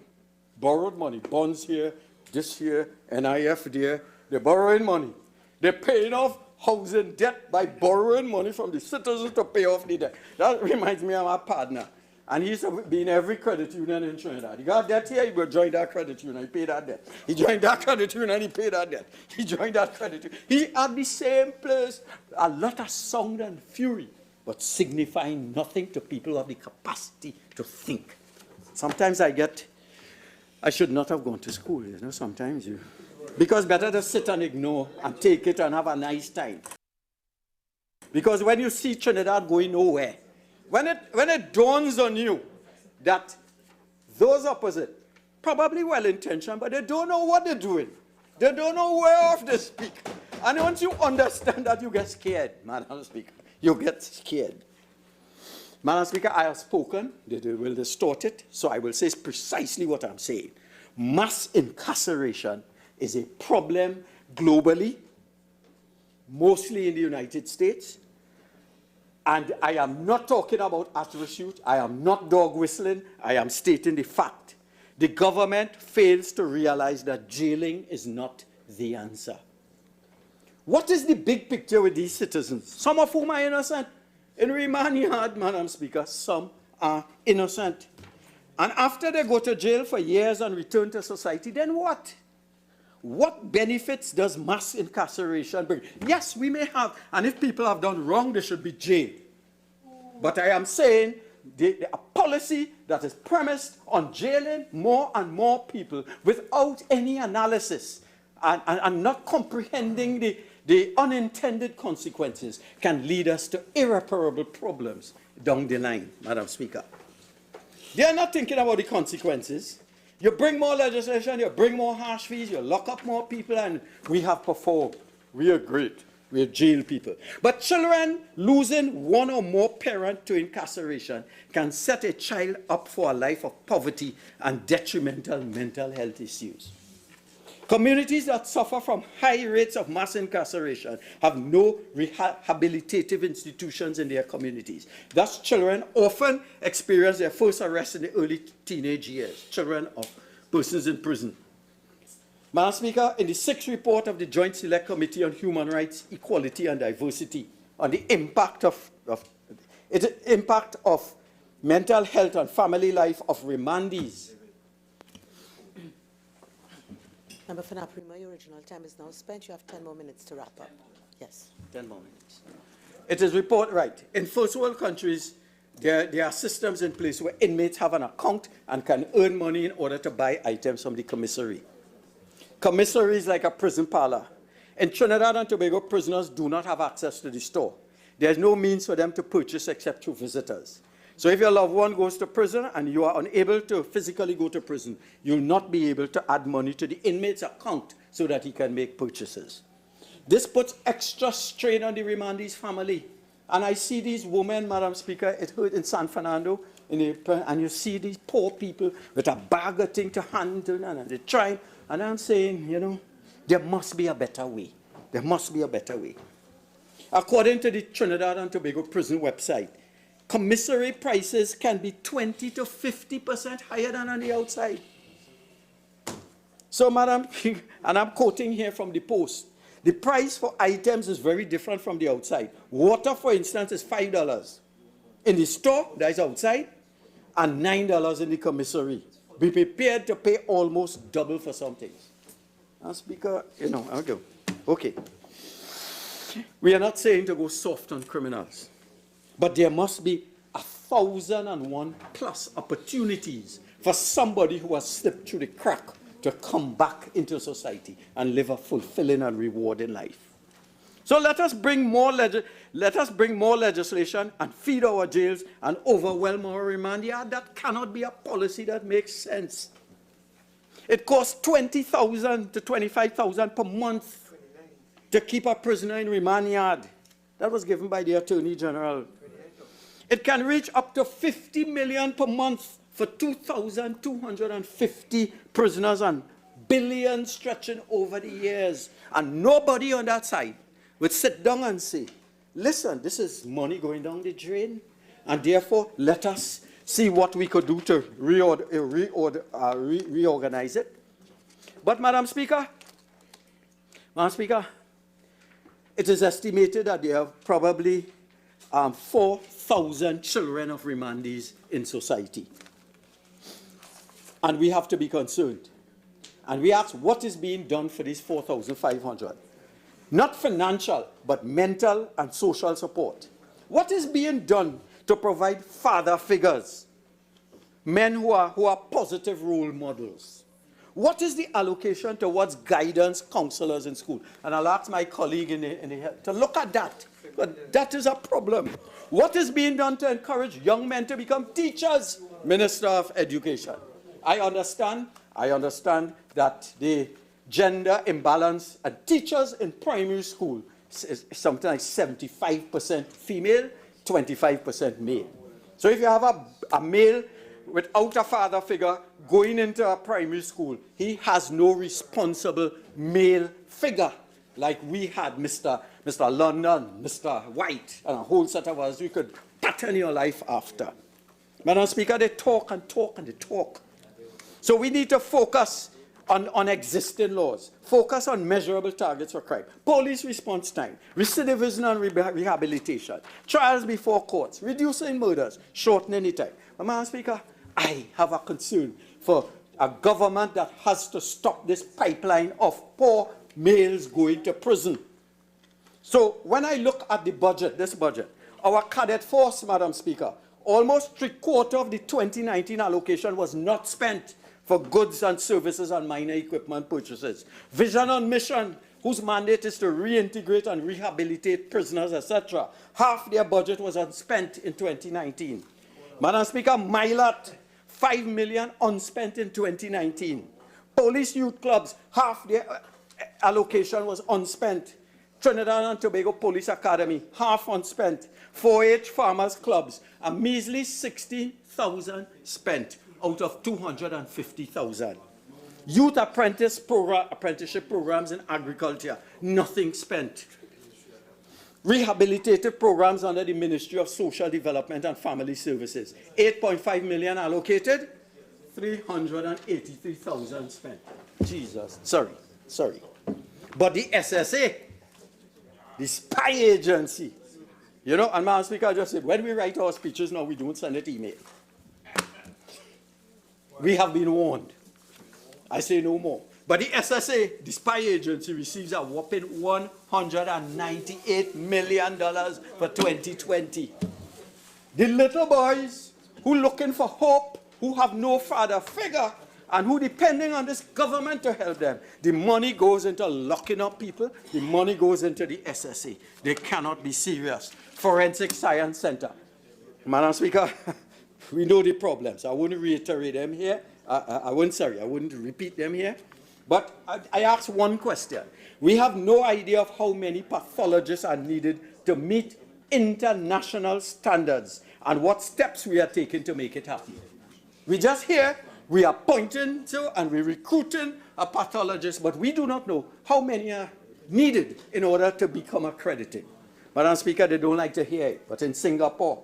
[SPEAKER 1] Borrowed money. Bonds here, this here, NIF there. They're borrowing money. They're paying off housing debt by borrowing money from the citizens to pay off the debt. That reminds me of my partner. And he's been in every credit union in Trinidad. He got debt here, he will join that credit union, he paid that debt. He joined that credit union, he paid that debt. He joined that credit union. He at the same place, a lot of sound and fury, but signifying nothing to people who have the capacity to think. Sometimes I should not have gone to school, you know, sometimes you. Because better to sit and ignore and take it and have a nice time. Because when you see Trinidad going nowhere, when it dawns on you that those opposite, probably well-intentioned, but they don't know what they're doing. They don't know whereof they speak. And once you understand that, you get scared, Madam Speaker. You get scared. Madam Speaker, I have spoken. They will distort it, so I will say precisely what I'm saying. Mass incarceration is a problem globally, mostly in the United States. And I am not talking about attribute. I am not dog whistling. I am stating the fact. The government fails to realize that jailing is not the answer. What is the big picture with these citizens? Some of whom are innocent. In remand yard, Madam Speaker, some are innocent. And after they go to jail for years and return to society, then what? What benefits does mass incarceration bring? Yes, we may have, and if people have done wrong, they should be jailed. But I am saying a policy that is premised on jailing more and more people without any analysis and not comprehending the unintended consequences can lead us to irreparable problems down the line, Madam Speaker. They are not thinking about the consequences. You bring more legislation, you bring more harsh fees, you lock up more people, and we have performed. We are great. We have jailed people. But children losing one or more parent to incarceration can set a child up for a life of poverty and detrimental mental health issues. Communities that suffer from high rates of mass incarceration have no rehabilitative institutions in their communities. Thus, children often experience their first arrest in the early teenage years, children of persons in prison. Madam Speaker, in the 6th report of the Joint Select Committee on Human Rights, Equality and Diversity on the impact of mental health and family life of remandees.
[SPEAKER 3] Member for Naprima, your original time is now spent. You have 10 more minutes to wrap up. Yes.
[SPEAKER 1] 10 more minutes. It is report right. In first world countries, there are systems in place where inmates have an account and can earn money in order to buy items from the commissary. Commissary is like a prison parlor. In Trinidad and Tobago, prisoners do not have access to the store. There's no means for them to purchase except through visitors. So if your loved one goes to prison and you are unable to physically go to prison, you'll not be able to add money to the inmate's account so that he can make purchases. This puts extra strain on the remandee's family. And I see these women, Madam Speaker, it hurt in San Fernando, and you see these poor people with a bag of things to handle, and they're trying. And I'm saying, you know, there must be a better way. There must be a better way. According to the Trinidad and Tobago prison website, commissary prices can be 20 to 50% higher than on the outside. So, Madam, and I'm quoting here from the Post, the price for items is very different from the outside. Water, for instance, is $5 in the store, that is outside, and $9 in the commissary. Be prepared to pay almost double for some things. Now, Speaker, you know, I'll go. Okay. We are not saying to go soft on criminals. But there must be 1,001 plus opportunities for somebody who has slipped through the crack to come back into society and live a fulfilling and rewarding life. So let us bring more legislation and feed our jails and overwhelm our remand yard. That cannot be a policy that makes sense. It costs $20,000 to $25,000 per month to keep a prisoner in remand yard. That was given by the Attorney General. It can reach up to $50 million per month for 2,250 prisoners and billions stretching over the years. And nobody on that side would sit down and say, listen, this is money going down the drain, and therefore let us see what we could do to reorganize it. But, Madam Speaker, it is estimated that there are probably 4,000 children of remandees in society. And we have to be concerned. And we ask, what is being done for these 4,500? Not financial, but mental and social support. What is being done to provide father figures, men who are positive role models? What is the allocation towards guidance counselors in school? And I'll ask my colleague to look at that. But that is a problem. What is being done to encourage young men to become teachers? Minister of Education. I understand that the gender imbalance at teachers in primary school is something like 75% female, 25% male. So if you have a male without a father figure going into a primary school, he has no responsible male figure like we had Mr. London, Mr. White, and a whole set of others you could pattern your life after. Madam Speaker, they talk and talk and they talk. So we need to focus on existing laws, focus on measurable targets for crime, police response time, recidivism and rehabilitation, trials before courts, reducing murders, shortening the time. But, Madam Speaker, I have a concern for a government that has to stop this pipeline of poor males going to prison. So when I look at the budget, this budget, our cadet force, Madam Speaker, almost 3/4 of the 2019 allocation was not spent for goods and services and minor equipment purchases. Vision and Mission, whose mandate is to reintegrate and rehabilitate prisoners, etc. Half their budget was unspent in 2019. Madam Speaker, MILAT, $5 million unspent in 2019. Police youth clubs, half their allocation was unspent. Trinidad and Tobago Police Academy, half unspent. 4-H farmers clubs, a measly 60,000 spent out of 250,000. Youth apprenticeship programs in agriculture, nothing spent. Rehabilitative programs under the Ministry of Social Development and Family Services, $8.5 million allocated, 383,000 spent. Jesus, sorry. But the SSA, the spy agency, you know, and Madam Speaker, I just said, when we write our speeches now, we don't send it email. We have been warned. I say no more. But the SSA, the spy agency, receives a whopping $198 million for 2020. The little boys who are looking for hope, who have no father figure, and who depending on this government to help them, the money goes into locking up people, the money goes into the SSA. They cannot be serious. Forensic Science Center. Madam Speaker, we know the problems. I wouldn't reiterate them here. I wouldn't repeat them here. But I ask one question. We have no idea of how many pathologists are needed to meet international standards and what steps we are taking to make it happen. We just hear we are pointing to and we're recruiting a pathologist, but we do not know how many are needed in order to become accredited. Madam Speaker, they don't like to hear it, but in Singapore,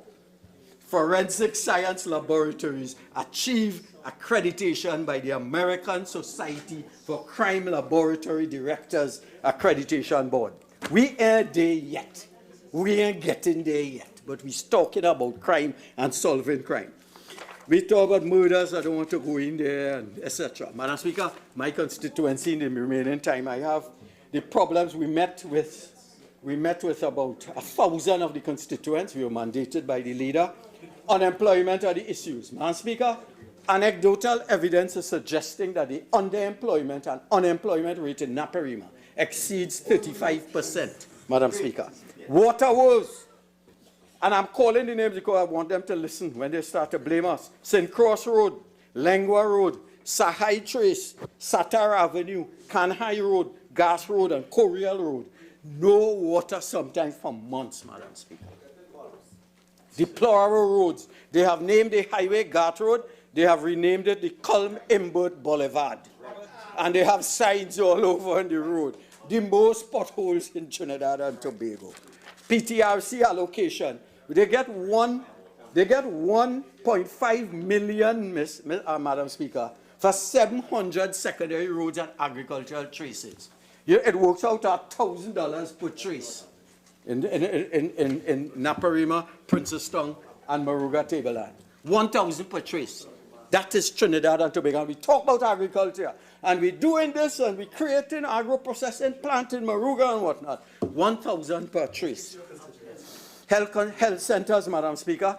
[SPEAKER 1] forensic science laboratories achieve accreditation by the American Society for Crime Laboratory Directors Accreditation Board. We ain't there yet. We ain't getting there yet, but we're talking about crime and solving crime. We talk about murders, I don't want to go in there, etc. Madam Speaker, my constituency in the remaining time I have, the problems we met with about 1,000 of the constituents. We were mandated by the leader. Unemployment are the issues. Madam Speaker, anecdotal evidence is suggesting that the underemployment and unemployment rate in Naparima exceeds 35%. Madam Speaker. Water woes. And I'm calling the names because I want them to listen when they start to blame us. St. Cross Road, Lengua Road, Sahai Trace, Satar Avenue, Kanhai Road, Gas Road, and Coriel Road. No water sometimes for months, Madam Speaker. Deplorable roads. They have named the highway Ghat Road. They have renamed it the Culm Imbert Boulevard. And they have signs all over on the road. The most potholes in Trinidad and Tobago. PTRC allocation. They get 1.5 million, Madam Speaker, for 700 secondary roads and agricultural traces. It works out at $1,000 per trace in Naparima, Princestown, and Maruga Tableland. 1,000 per trace. That is Trinidad and Tobago. And we talk about agriculture, and we're doing this, and we're creating agro-processing plant in Maruga and whatnot. 1,000 per trace. Health centers, Madam Speaker.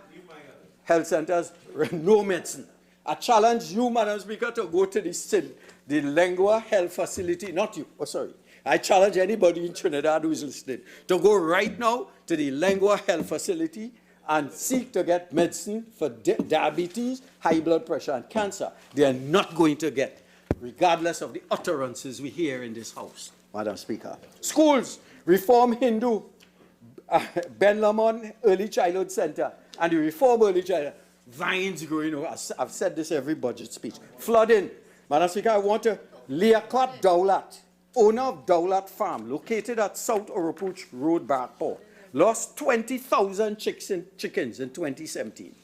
[SPEAKER 1] Health centers, no medicine. I challenge you, Madam Speaker, to go to the Lengua Health Facility, not you, I challenge anybody in Trinidad who is listening to go right now to the Lengua Health Facility and seek to get medicine for diabetes, high blood pressure, and cancer. They are not going to get, regardless of the utterances we hear in this House, Madam Speaker. Schools, Reform Hindu, Ben Lomond Early Childhood Center, and the Reform Early Childhood, vines growing over. I've said this every budget speech. Flooding. Madam Speaker, I want to Liaquat Dowlat, owner of Dowlat Farm, located at South Oropouche Road, Barport, lost 20,000 chickens in 2017.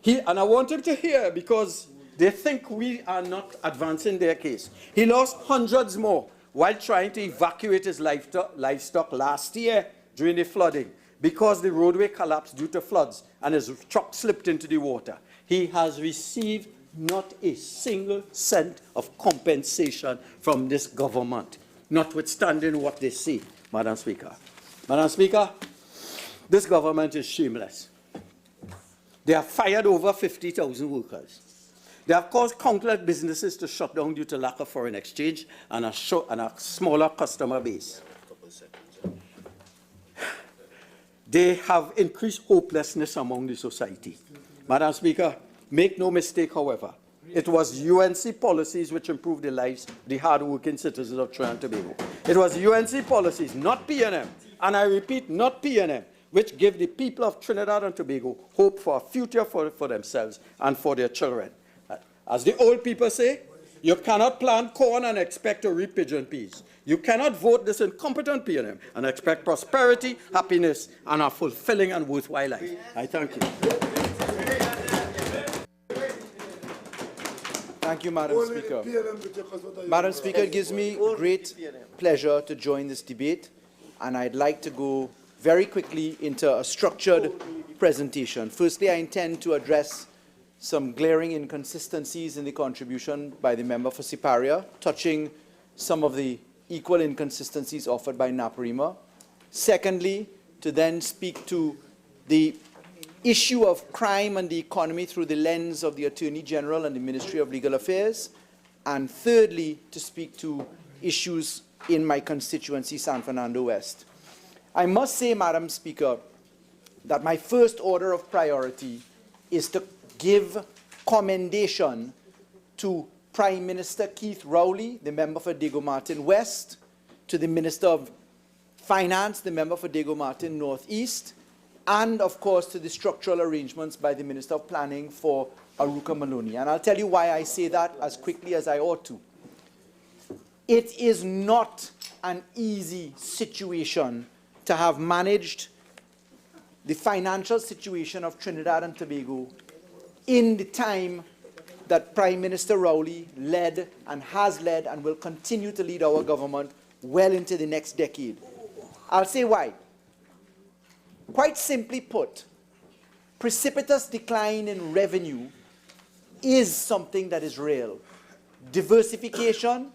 [SPEAKER 1] And I want him to hear because they think we are not advancing their case. He lost hundreds more while trying to evacuate his livestock last year during the flooding because the roadway collapsed due to floods and his truck slipped into the water. He has received not a single cent of compensation from this government, notwithstanding what they say, Madam Speaker. Madam Speaker, this government is shameless. They have fired over 50,000 workers. They have caused countless businesses to shut down due to lack of foreign exchange and a smaller customer base. They have increased hopelessness among the society. Madam Speaker, make no mistake, however, it was UNC policies which improved the lives of the hard-working citizens of Trinidad and Tobago. It was UNC policies, not PNM, and I repeat, not PNM, which give the people of Trinidad and Tobago hope for a future for themselves and for their children. As the old people say, you cannot plant corn and expect to reap pigeon peas. You cannot vote this incompetent PNM and expect prosperity, happiness, and a fulfilling and worthwhile life. I thank you.
[SPEAKER 5] Thank you, Madam Speaker. Madam Speaker, it gives me great pleasure to join this debate, and I'd like to go very quickly into a structured presentation. Firstly, I intend to address some glaring inconsistencies in the contribution by the member for Siparia, touching some of the equal inconsistencies offered by Naparima. Secondly, to then speak to the issue of crime and the economy through the lens of the Attorney General and the Ministry of Legal Affairs. And thirdly, to speak to issues in my constituency, San Fernando West. I must say, Madam Speaker, that my first order of priority is to give commendation to Prime Minister Keith Rowley, the member for Diego Martin West, to the Minister of Finance, the member for Diego Martin Northeast, and of course to the structural arrangements by the Minister of Planning for Aruka Maloney. And I'll tell you why I say that as quickly as I ought to. It is not an easy situation to have managed the financial situation of Trinidad and Tobago in the time that Prime Minister Rowley led and has led and will continue to lead our government well into the next decade. I'll say why. Quite simply put, precipitous decline in revenue is something that is real. Diversification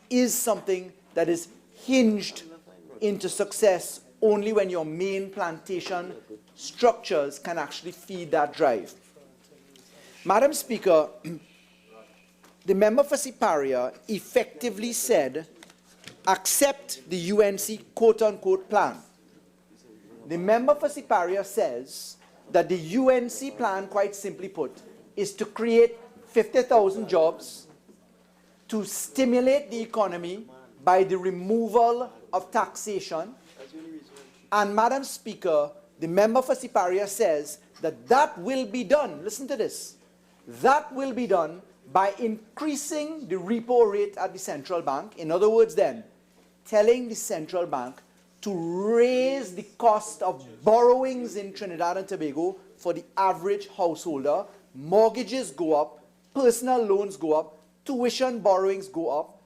[SPEAKER 5] is something that is hinged into success only when your main plantation structures can actually feed that drive. Madam Speaker, the member for Siparia effectively said accept the UNC quote-unquote plan. The member for Siparia says that the UNC plan, quite simply put, is to create 50,000 jobs, to stimulate the economy by the removal of taxation. And Madam Speaker, the member for Siparia says that that will be done, listen to this, that will be done by increasing the repo rate at the central bank. In other words then, telling the central bank to raise the cost of borrowings in Trinidad and Tobago for the average householder. Mortgages go up, personal loans go up, tuition borrowings go up,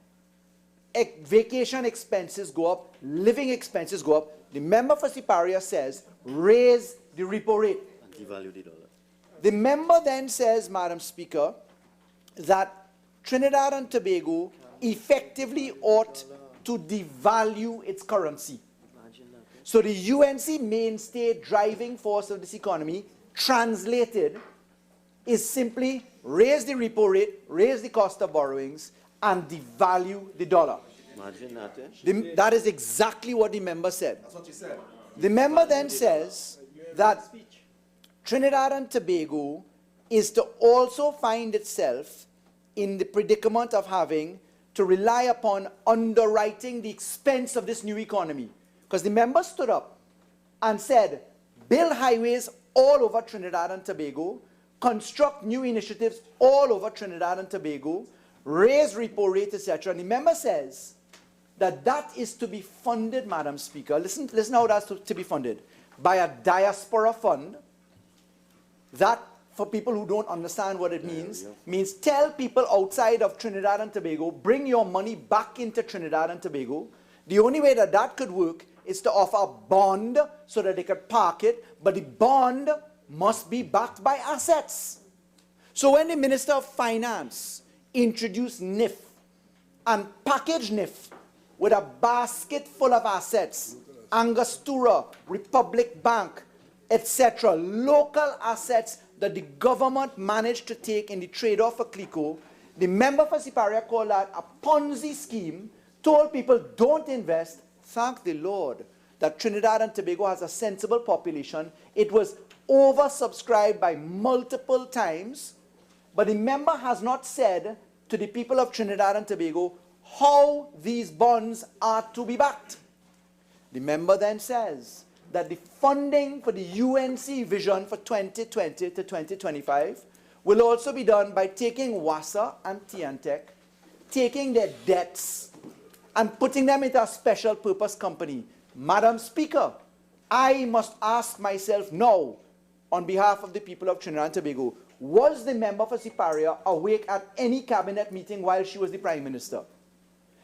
[SPEAKER 5] vacation expenses go up, living expenses go up. The member for Siparia says, raise the repo rate.
[SPEAKER 6] Devalue the dollar.
[SPEAKER 5] The member then says, Madam Speaker, that Trinidad and Tobago effectively ought to devalue its currency. So the UNC mainstay driving force of this economy, translated, is simply raise the repo rate, raise the cost of borrowings, and devalue the dollar.
[SPEAKER 6] Imagine that, eh?
[SPEAKER 5] That is exactly what the member said. That's what she said. The member then says that Trinidad and Tobago is to also find itself in the predicament of having to rely upon underwriting the expense of this new economy. Because the member stood up and said, build highways all over Trinidad and Tobago, construct new initiatives all over Trinidad and Tobago, raise repo rate, etc. And the member says that that is to be funded, Madam Speaker, listen how that's to be funded, by a diaspora fund. That, for people who don't understand what it means tell people outside of Trinidad and Tobago, bring your money back into Trinidad and Tobago. The only way that that could work is to offer a bond so that they could park it, but the bond must be backed by assets. So when the Minister of Finance introduced NIF and packaged NIF with a basket full of assets, Angostura, Republic Bank, etc., local assets that the government managed to take in the trade-off for CLICO, the member for Siparia called that a Ponzi scheme, told people don't invest. Thank the Lord that Trinidad and Tobago has a sensible population. It was oversubscribed by multiple times, but the member has not said to the people of Trinidad and Tobago how these bonds are to be backed. The member then says that the funding for the UNC vision for 2020 to 2025 will also be done by taking WASA and TNTEC, taking their debts and putting them into a special purpose company. Madam Speaker, I must ask myself now, on behalf of the people of Trinidad and Tobago, was the member for Siparia awake at any cabinet meeting while she was the Prime Minister?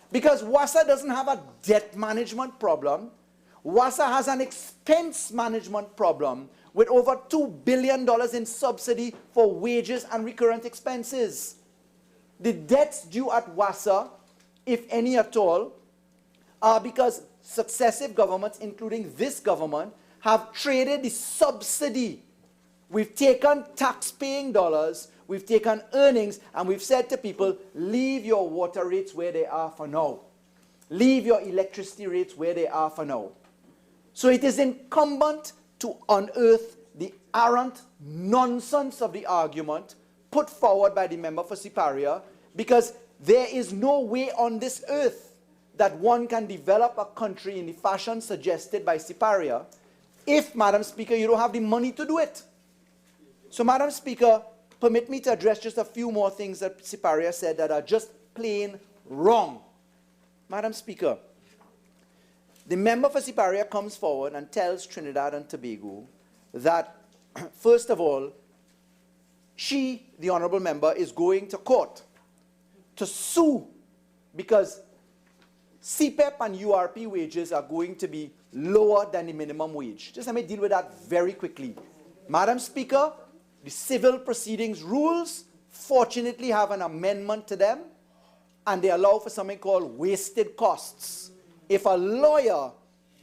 [SPEAKER 5] Because WASA doesn't have a debt management problem. WASA has an expense management problem with over $2 billion in subsidy for wages and recurrent expenses. The debts due at WASA, if any at all, are because successive governments, including this government, have traded the subsidy. We've taken tax-paying dollars, we've taken earnings, and we've said to people, leave your water rates where they are for now. Leave your electricity rates where they are for now. So it is incumbent to unearth the arrant nonsense of the argument put forward by the member for Siparia, because there is no way on this earth that one can develop a country in the fashion suggested by Siparia if, Madam Speaker, you don't have the money to do it. So, Madam Speaker, permit me to address just a few more things that Siparia said that are just plain wrong. Madam Speaker, the member for Siparia comes forward and tells Trinidad and Tobago that, first of all, she, the honorable member, is going to court to sue because CPEP and URP wages are going to be lower than the minimum wage. Just let me deal with that very quickly. Madam Speaker, the civil proceedings rules fortunately have an amendment to them, and they allow for something called wasted costs. If a lawyer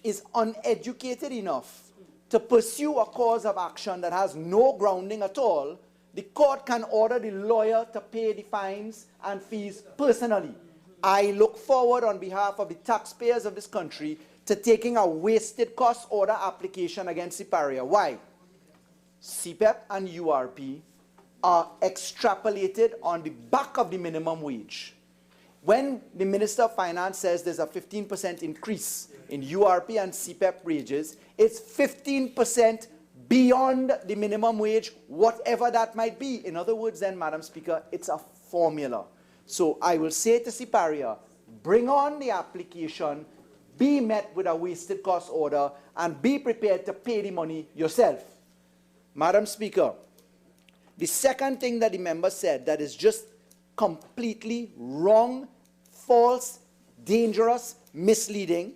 [SPEAKER 5] is uneducated enough to pursue a cause of action that has no grounding at all, the court can order the lawyer to pay the fines and fees personally. I look forward on behalf of the taxpayers of this country to taking a wasted cost order application against Siparia. Why? CPEP and URP are extrapolated on the back of the minimum wage. When the Minister of Finance says there's a 15% increase in URP and CPEP wages, it's 15% beyond the minimum wage, whatever that might be. In other words, then, Madam Speaker, it's a formula. So I will say to Siparia, bring on the application, be met with a wasted cost order, and be prepared to pay the money yourself. Madam Speaker, the second thing that the member said that is just completely wrong, false, dangerous, misleading,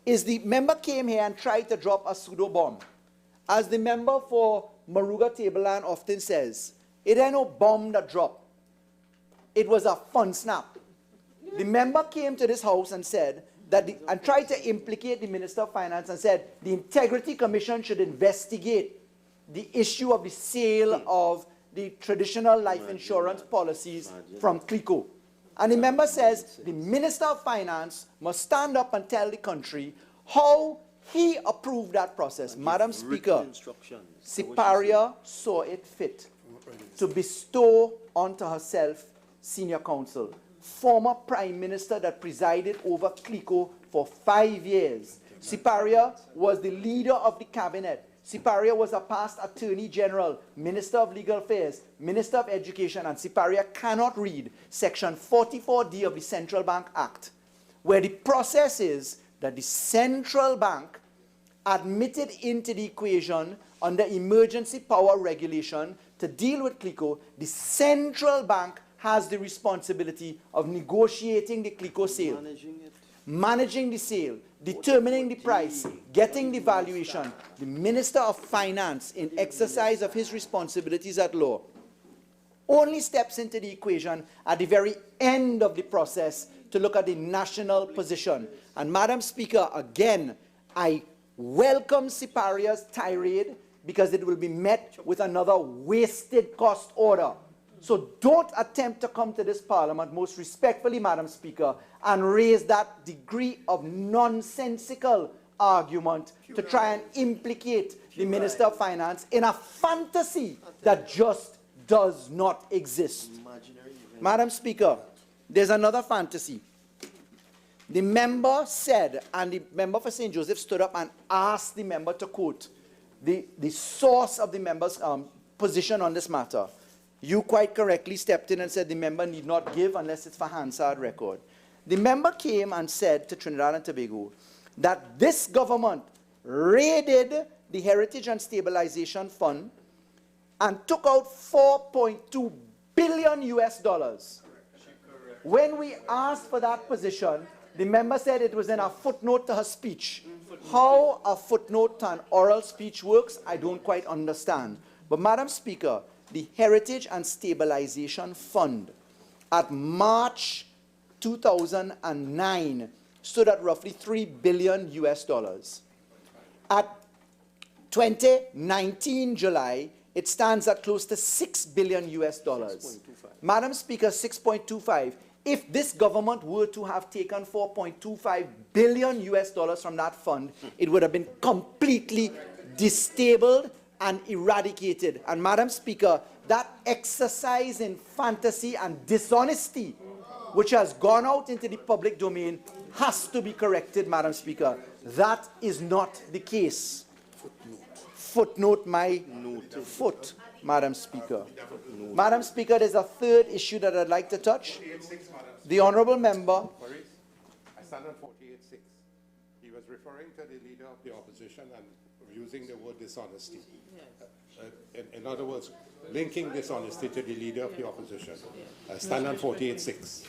[SPEAKER 5] is the member came here and tried to drop a pseudo-bomb. As the member for Maruga Tableland often says, it ain't no bomb that dropped. It was a fun snap. The member came to this house and said that and tried to implicate the Minister of Finance and said the Integrity Commission should investigate the issue of the sale of the traditional life insurance policies from CLICO. And the member says the Minister of Finance must stand up and tell the country how he approved that process. Madam Speaker, Siparia saw it fit to bestow onto herself senior counsel, former Prime Minister that presided over CLICO for 5 years. Siparia was the leader of the cabinet. Siparia was a past Attorney General, Minister of Legal Affairs, Minister of Education, and Siparia cannot read Section 44D of the Central Bank Act, where the process is that the central bank admitted into the equation under emergency power regulation to deal with CLICO. The central bank has the responsibility of negotiating the CLICO sale, managing the sale, determining the price, getting the valuation. The Minister of Finance, in exercise of his responsibilities at law, only steps into the equation at the very end of the process to look at the national position. And Madam Speaker, again, I welcome Siparia's tirade because it will be met with another wasted cost order. So don't attempt to come to this Parliament, most respectfully, Madam Speaker, and raise that degree of nonsensical argument to try and implicate the Minister of Finance in a fantasy that just does not exist. Madam Speaker, there's another fantasy. The member said, and the member for St. Joseph stood up and asked the member to quote the source of the member's position on this matter. You quite correctly stepped in and said the member need not give unless it's for Hansard record. The member came and said to Trinidad and Tobago that this government raided the Heritage and Stabilization Fund and took out $4.2 billion US. When we asked for that position, the member said it was in a footnote to her speech. How a footnote to an oral speech works, I don't quite understand. But Madam Speaker, the Heritage and Stabilization Fund at March 2009 stood at roughly $3 billion US. At 2019 July, it stands at close to $6 billion US. Madam Speaker, 6.25. If this government were to have taken $4.25 billion US from that fund, it would have been completely disabled and eradicated. And Madam Speaker, that exercise in fantasy and dishonesty which has gone out into the public domain has to be corrected, Madam Speaker. That is not the case. Footnote my foot, Madam Speaker. Madam Speaker, there's a third issue that I'd like to touch. The honourable member.
[SPEAKER 7] I stand on 48.6. He was referring to the leader of the opposition and using the word dishonesty. In other words, linking dishonesty to the leader of the opposition. I stand on 48.6.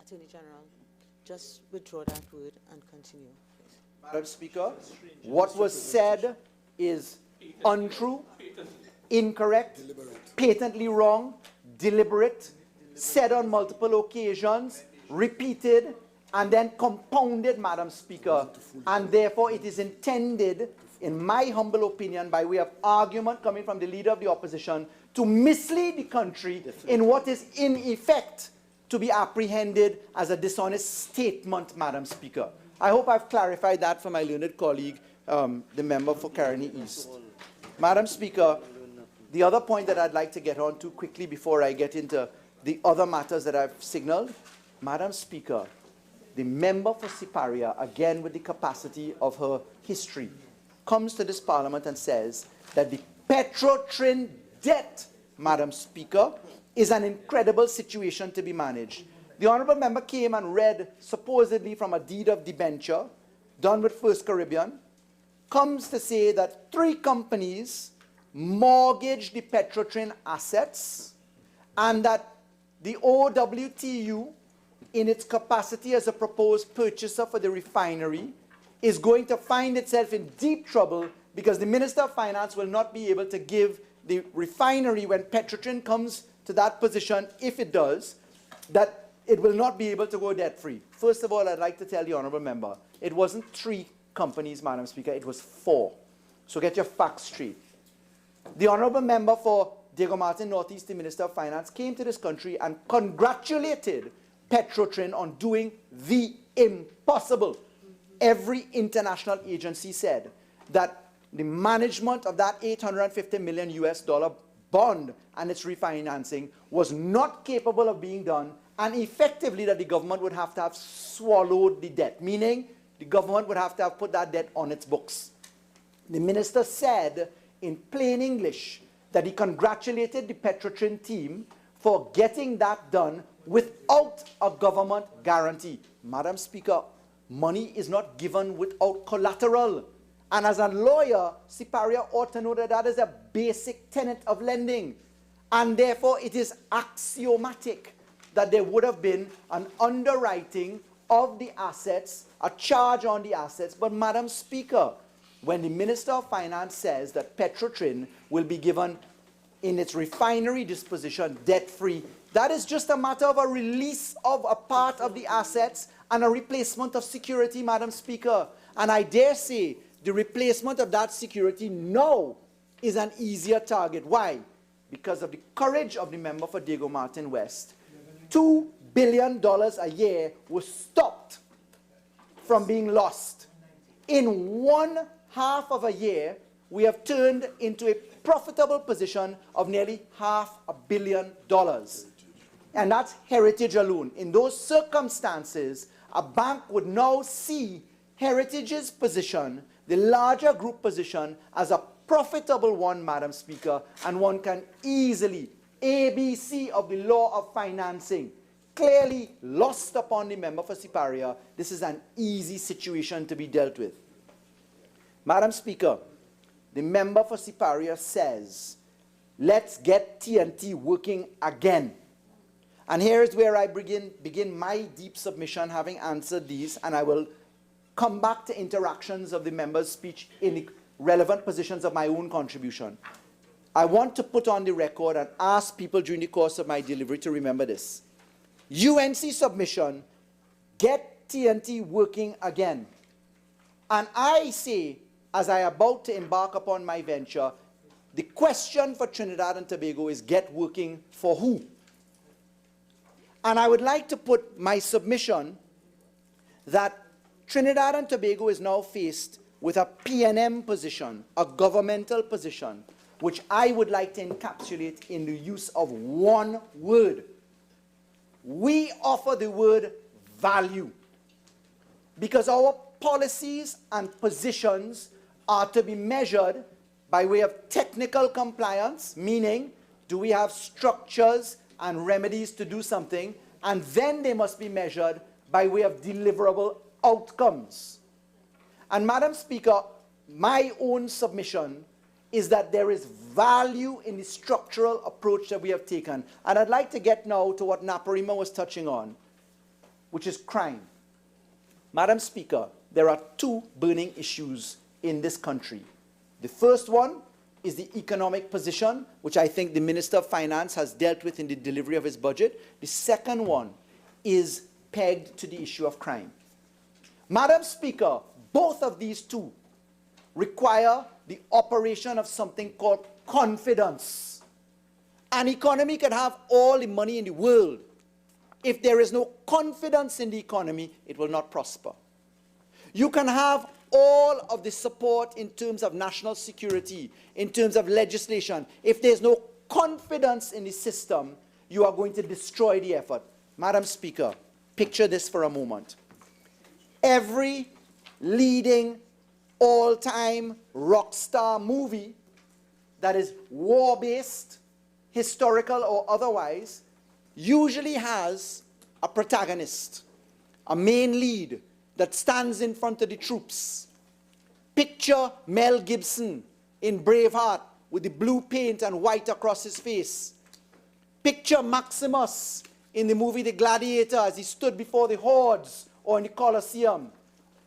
[SPEAKER 3] Attorney General, just withdraw that word and continue.
[SPEAKER 5] Madam Speaker, what was said is untrue, incorrect, patently wrong, deliberate, said on multiple occasions, repeated, and then compounded, Madam Speaker, and therefore it is intended, in my humble opinion, by way of argument coming from the leader of the opposition, to mislead the country in what is in effect to be apprehended as a dishonest statement, Madam Speaker. I hope I've clarified that for my learned colleague, the member for Caroni East. Madam Speaker, the other point that I'd like to get on to quickly before I get into the other matters that I've signaled, Madam Speaker, the member for Siparia, again with the capacity of her history, comes to this Parliament and says that the Petrotrin debt, Madam Speaker, is an incredible situation to be managed. The honourable member came and read, supposedly from a deed of debenture done with First Caribbean, comes to say that 3 companies mortgaged the Petrotrin assets and that the OWTU, in its capacity as a proposed purchaser for the refinery, is going to find itself in deep trouble because the Minister of Finance will not be able to give the refinery, when Petrotrin comes to that position, if it does, that it will not be able to go debt-free. First of all, I'd like to tell the honourable member, it wasn't 3 companies, Madam Speaker, it was 4. So get your facts straight. The honourable member for Diego Martin, Northeast, the Minister of Finance, came to this country and congratulated Petrotrin on doing the impossible. Every international agency said that the management of that $850 million US bond and its refinancing was not capable of being done, and effectively that the government would have to have swallowed the debt, meaning the government would have to have put that debt on its books. The minister said in plain English that he congratulated the Petrotrin team for getting that done without a government guarantee. Madam Speaker, money is not given without collateral. And as a lawyer, Siparia ought to know that that is a basic tenet of lending. And therefore, it is axiomatic that there would have been an underwriting of the assets, a charge on the assets. But Madam Speaker, when the Minister of Finance says that Petrotrin will be given in its refinery disposition debt-free, that is just a matter of a release of a part of the assets and a replacement of security, Madam Speaker. And I dare say the replacement of that security now is an easier target. Why? Because of the courage of the member for Diego Martin West. $2 billion a year was stopped from being lost. In 1/2 of a year, we have turned into a profitable position of nearly $500 million. And that's Heritage alone. In those circumstances, a bank would now see Heritage's position, the larger group position, as a profitable one, Madam Speaker, and one can easily, ABC of the law of financing, clearly lost upon the member for Siparia. This is an easy situation to be dealt with. Madam Speaker, the member for Siparia says, let's get TNT working again. And here is where I begin my deep submission, having answered these, and I will come back to interactions of the member's speech in the relevant positions of my own contribution. I want to put on the record and ask people during the course of my delivery to remember this. UNC submission, get TNT working again. And I say, as I am about to embark upon my venture, the question for Trinidad and Tobago is get working for who? And I would like to put my submission that Trinidad and Tobago is now faced with a PNM position, a governmental position, which I would like to encapsulate in the use of one word. We offer the word value, because our policies and positions are to be measured by way of technical compliance, meaning do we have structures and remedies to do something, and then they must be measured by way of deliverable outcomes. And Madam Speaker, my own submission is that there is value in the structural approach that we have taken. And I'd like to get now to what Naparima was touching on, which is crime. Madam Speaker, there are 2 burning issues in this country. The first one is the economic position, which I think the Minister of Finance has dealt with in the delivery of his budget. The second one is pegged to the issue of crime. Madam Speaker, both of these 2 require the operation of something called confidence. An economy can have all the money in the world, if there is no confidence in the economy, it will not prosper. You can have all of the support in terms of national security, in terms of legislation. If there's no confidence in the system, you are going to destroy the effort. Madam Speaker, picture this for a moment. Every leading all-time rock star movie that is war-based, historical or otherwise, usually has a protagonist, a main lead that stands in front of the troops. Picture Mel Gibson in Braveheart with the blue paint and white across his face. Picture Maximus in the movie The Gladiator as he stood before the hordes or in the Colosseum.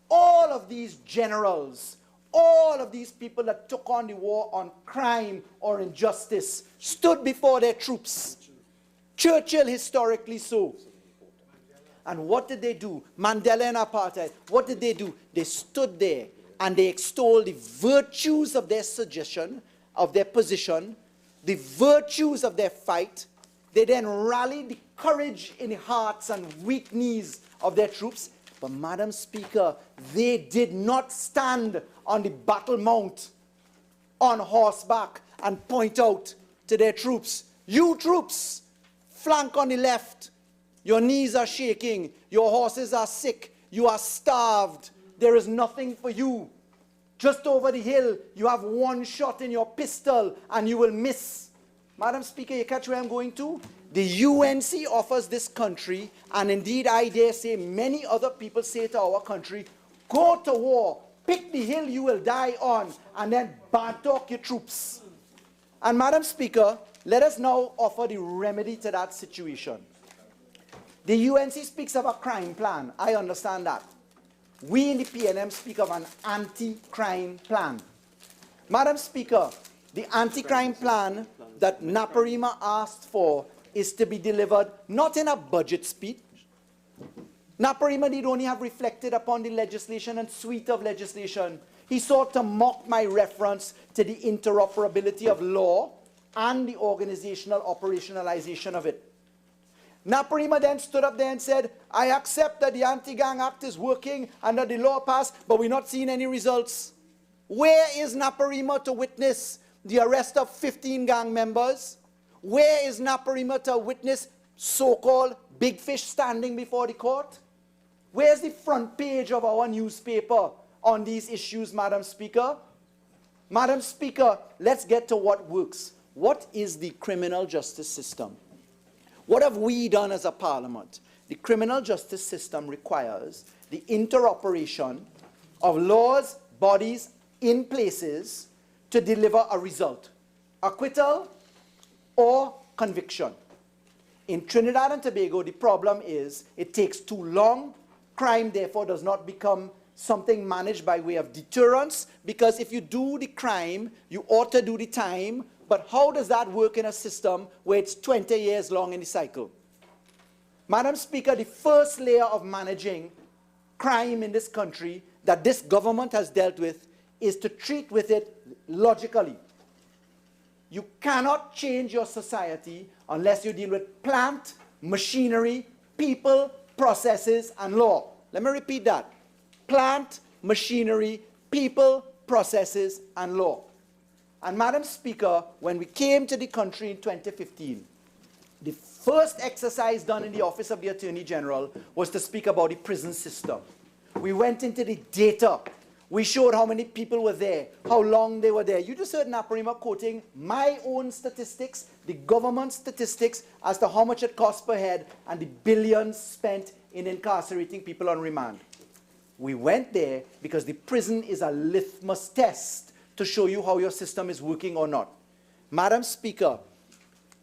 [SPEAKER 5] All of these generals, all of these people that took on the war on crime or injustice stood before their troops. Churchill historically so. And what did they do? Mandela and apartheid, what did they do? They stood there and they extolled the virtues of their suggestion, of their position, the virtues of their fight. They then rallied the courage in the hearts and weak knees of their troops. But Madam Speaker, they did not stand on the battle mount on horseback and point out to their troops, you troops, flank on the left, your knees are shaking, your horses are sick, you are starved, there is nothing for you. Just over the hill, you have one shot in your pistol and you will miss. Madam Speaker, you catch where I'm going to? The UNC offers this country, and indeed I dare say many other people say to our country, go to war, pick the hill you will die on, and then bantalk your troops. And Madam Speaker, let us now offer the remedy to that situation. The UNC speaks of a crime plan. I understand that. We in the PNM speak of an anti-crime plan. Madam Speaker, the anti-crime plan that Naparima asked for is to be delivered not in a budget speech. Naparima need only have reflected upon the legislation and suite of legislation. He sought to mock my reference to the interoperability of law and the organizational operationalization of it. Naparima then stood up there and said, I accept that the Anti-Gang Act is working and that the law passed, but we're not seeing any results. Where is Naparima to witness the arrest of 15 gang members? Where is Naparima to witness so-called big fish standing before the court? Where's the front page of our newspaper on these issues, Madam Speaker? Madam Speaker, let's get to what works. What is the criminal justice system? What have we done as a parliament? The criminal justice system requires the interoperation of laws, bodies in places to deliver a result, acquittal or conviction. In Trinidad and Tobago, the problem is it takes too long. Crime, therefore, does not become something managed by way of deterrence, because if you do the crime, you ought to do the time. But how does that work in a system where it's 20 years long in the cycle? Madam Speaker, the first layer of managing crime in this country that this government has dealt with is to treat with it logically. You cannot change your society unless you deal with plant, machinery, people, processes, and law. Let me repeat that. Plant, machinery, people, processes, and law. And Madam Speaker, when we came to the country in 2015, the first exercise done in the Office of the Attorney General was to speak about the prison system. We went into the data. We showed how many people were there, how long they were there. You just heard Naparima quoting my own statistics, the government statistics, as to how much it costs per head and the billions spent in incarcerating people on remand. We went there because the prison is a litmus test to show you how your system is working or not. Madam Speaker,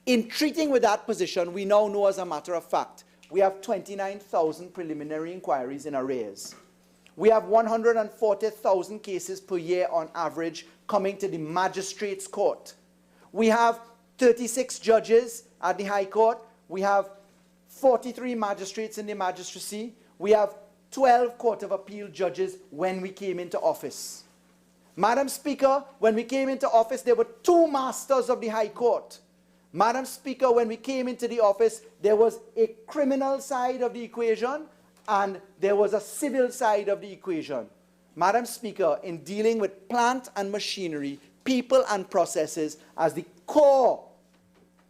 [SPEAKER 5] in treating with that position, we now know as a matter of fact, we have 29,000 preliminary inquiries in arrears. We have 140,000 cases per year on average coming to the magistrate's court. We have 36 judges at the High Court. We have 43 magistrates in the magistracy. We have 12 Court of Appeal judges when we came into office. Madam Speaker, when we came into office, there were 2 masters of the High Court. Madam Speaker, when we came into the office, there was a criminal side of the equation and there was a civil side of the equation. Madam Speaker, in dealing with plant and machinery, people and processes as the core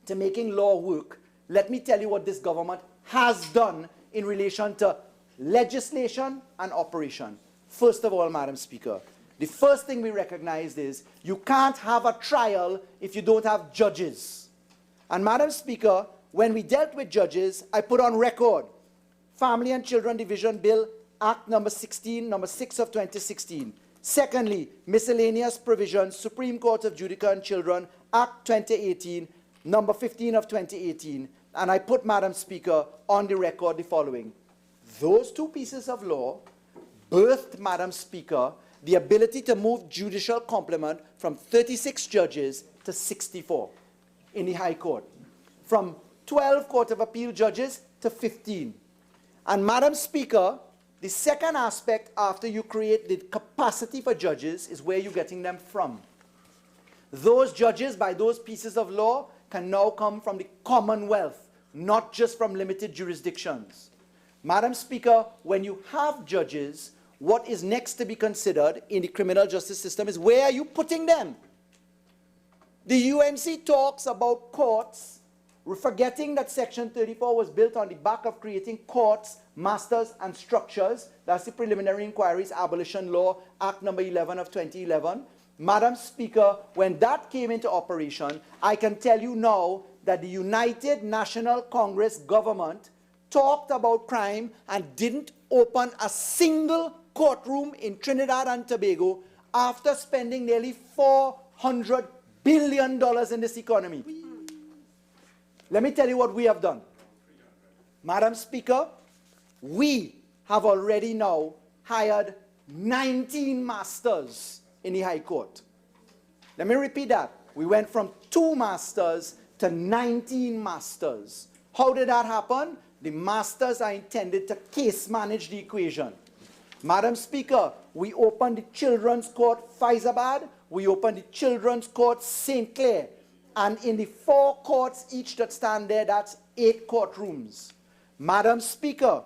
[SPEAKER 5] to making law work, let me tell you what this government has done in relation to legislation and operation. First of all, Madam Speaker, the first thing we recognized is you can't have a trial if you don't have judges. And Madam Speaker, when we dealt with judges, I put on record Family and Children Division Bill, Act number 16, number 6 of 2016. Secondly, miscellaneous provisions, Supreme Court of Judica and Children, Act 2018, number 15 of 2018. And I put, Madam Speaker, on the record the following. Those two pieces of law birthed, Madam Speaker, the ability to move judicial complement from 36 judges to 64 in the High Court, from 12 Court of Appeal judges to 15. And Madam Speaker, the second aspect after you create the capacity for judges is where you're getting them from. Those judges, by those pieces of law, can now come from the Commonwealth, not just from limited jurisdictions. Madam Speaker, when you have judges, what is next to be considered in the criminal justice system is where are you putting them? The UNC talks about courts. We're forgetting that Section 34 was built on the back of creating courts, masters, and structures. That's the Preliminary Inquiries Abolition Law, Act number 11 of 2011. Madam Speaker, when that came into operation, I can tell you now that the United National Congress government talked about crime and didn't open a single courtroom in Trinidad and Tobago after spending nearly $400 billion in this economy. Let me tell you what we have done. Madam Speaker, we have already now hired 19 masters in the High Court. Let me repeat that. We went from 2 masters to 19 masters. How did that happen? The masters are intended to case manage the equation. Madam Speaker, we opened the Children's Court Faizabad, we opened the Children's Court St. Clair, and in the 4 courts each that stand there, that's 8 courtrooms. Madam Speaker,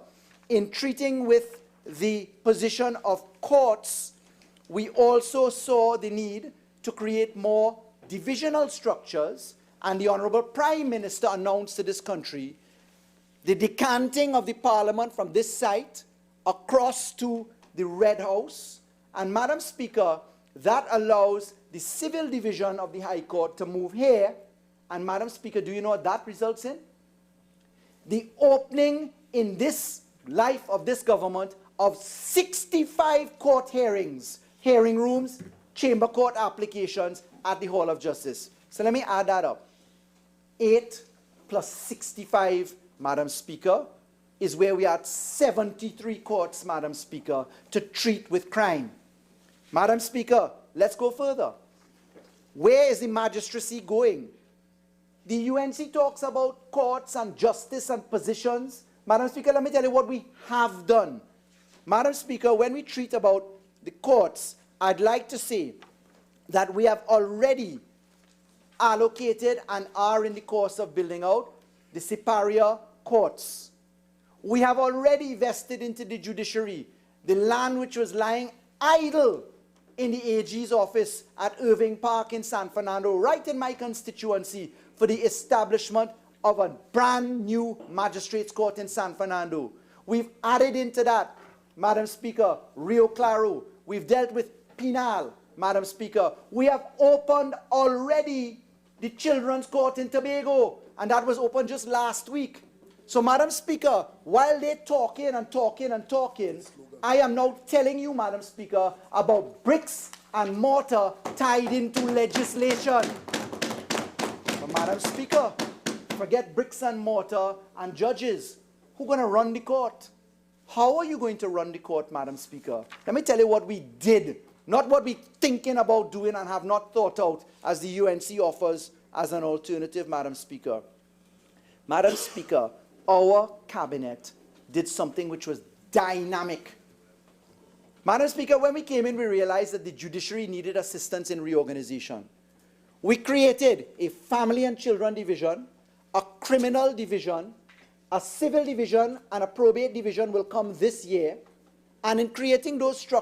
[SPEAKER 5] in treating with the position of courts, we also saw the need to create more divisional structures, and the Honorable Prime Minister announced to this country the decanting of the Parliament from this site across to the Red House. And Madam Speaker, that allows the civil division of the High Court to move here. And Madam Speaker, do you know what that results in? The opening in this life of this government of 65 court hearings, hearing rooms, chamber court applications at the Hall of Justice. So let me add that up. 8 plus 65, Madam Speaker, is where we are at 73 courts, Madam Speaker, to treat with crime. Madam Speaker, let's go further. Where is the magistracy going? The UNC talks about courts and justice and positions. Madam Speaker, let me tell you what we have done. Madam Speaker, when we treat about the courts, I'd like to say that we have already allocated and are in the course of building out the superior courts. We have already vested into the judiciary the land which was lying idle in the AG's office at Irving Park in San Fernando, right in my constituency, for the establishment of a brand new magistrates court in San Fernando. We've added into that, Madam Speaker, Rio Claro. We've dealt with Penal, Madam Speaker. We have opened already the Children's Court in Tobago, and that was opened just last week. So, Madam Speaker, while they're talking and talking and talking, I am now telling you, Madam Speaker, about bricks and mortar tied into legislation. But, Madam Speaker, forget bricks and mortar and judges. Who's going to run the court? How are you going to run the court, Madam Speaker? Let me tell you what we did, not what we're thinking about doing and have not thought out as the UNC offers as an alternative, Madam Speaker. Madam Speaker, our cabinet did something which was dynamic. Madam Speaker, when we came in, we realized that the judiciary needed assistance in reorganization. We created a family and children division, a criminal division, a civil division, and a probate division will come this year. And in creating those structures,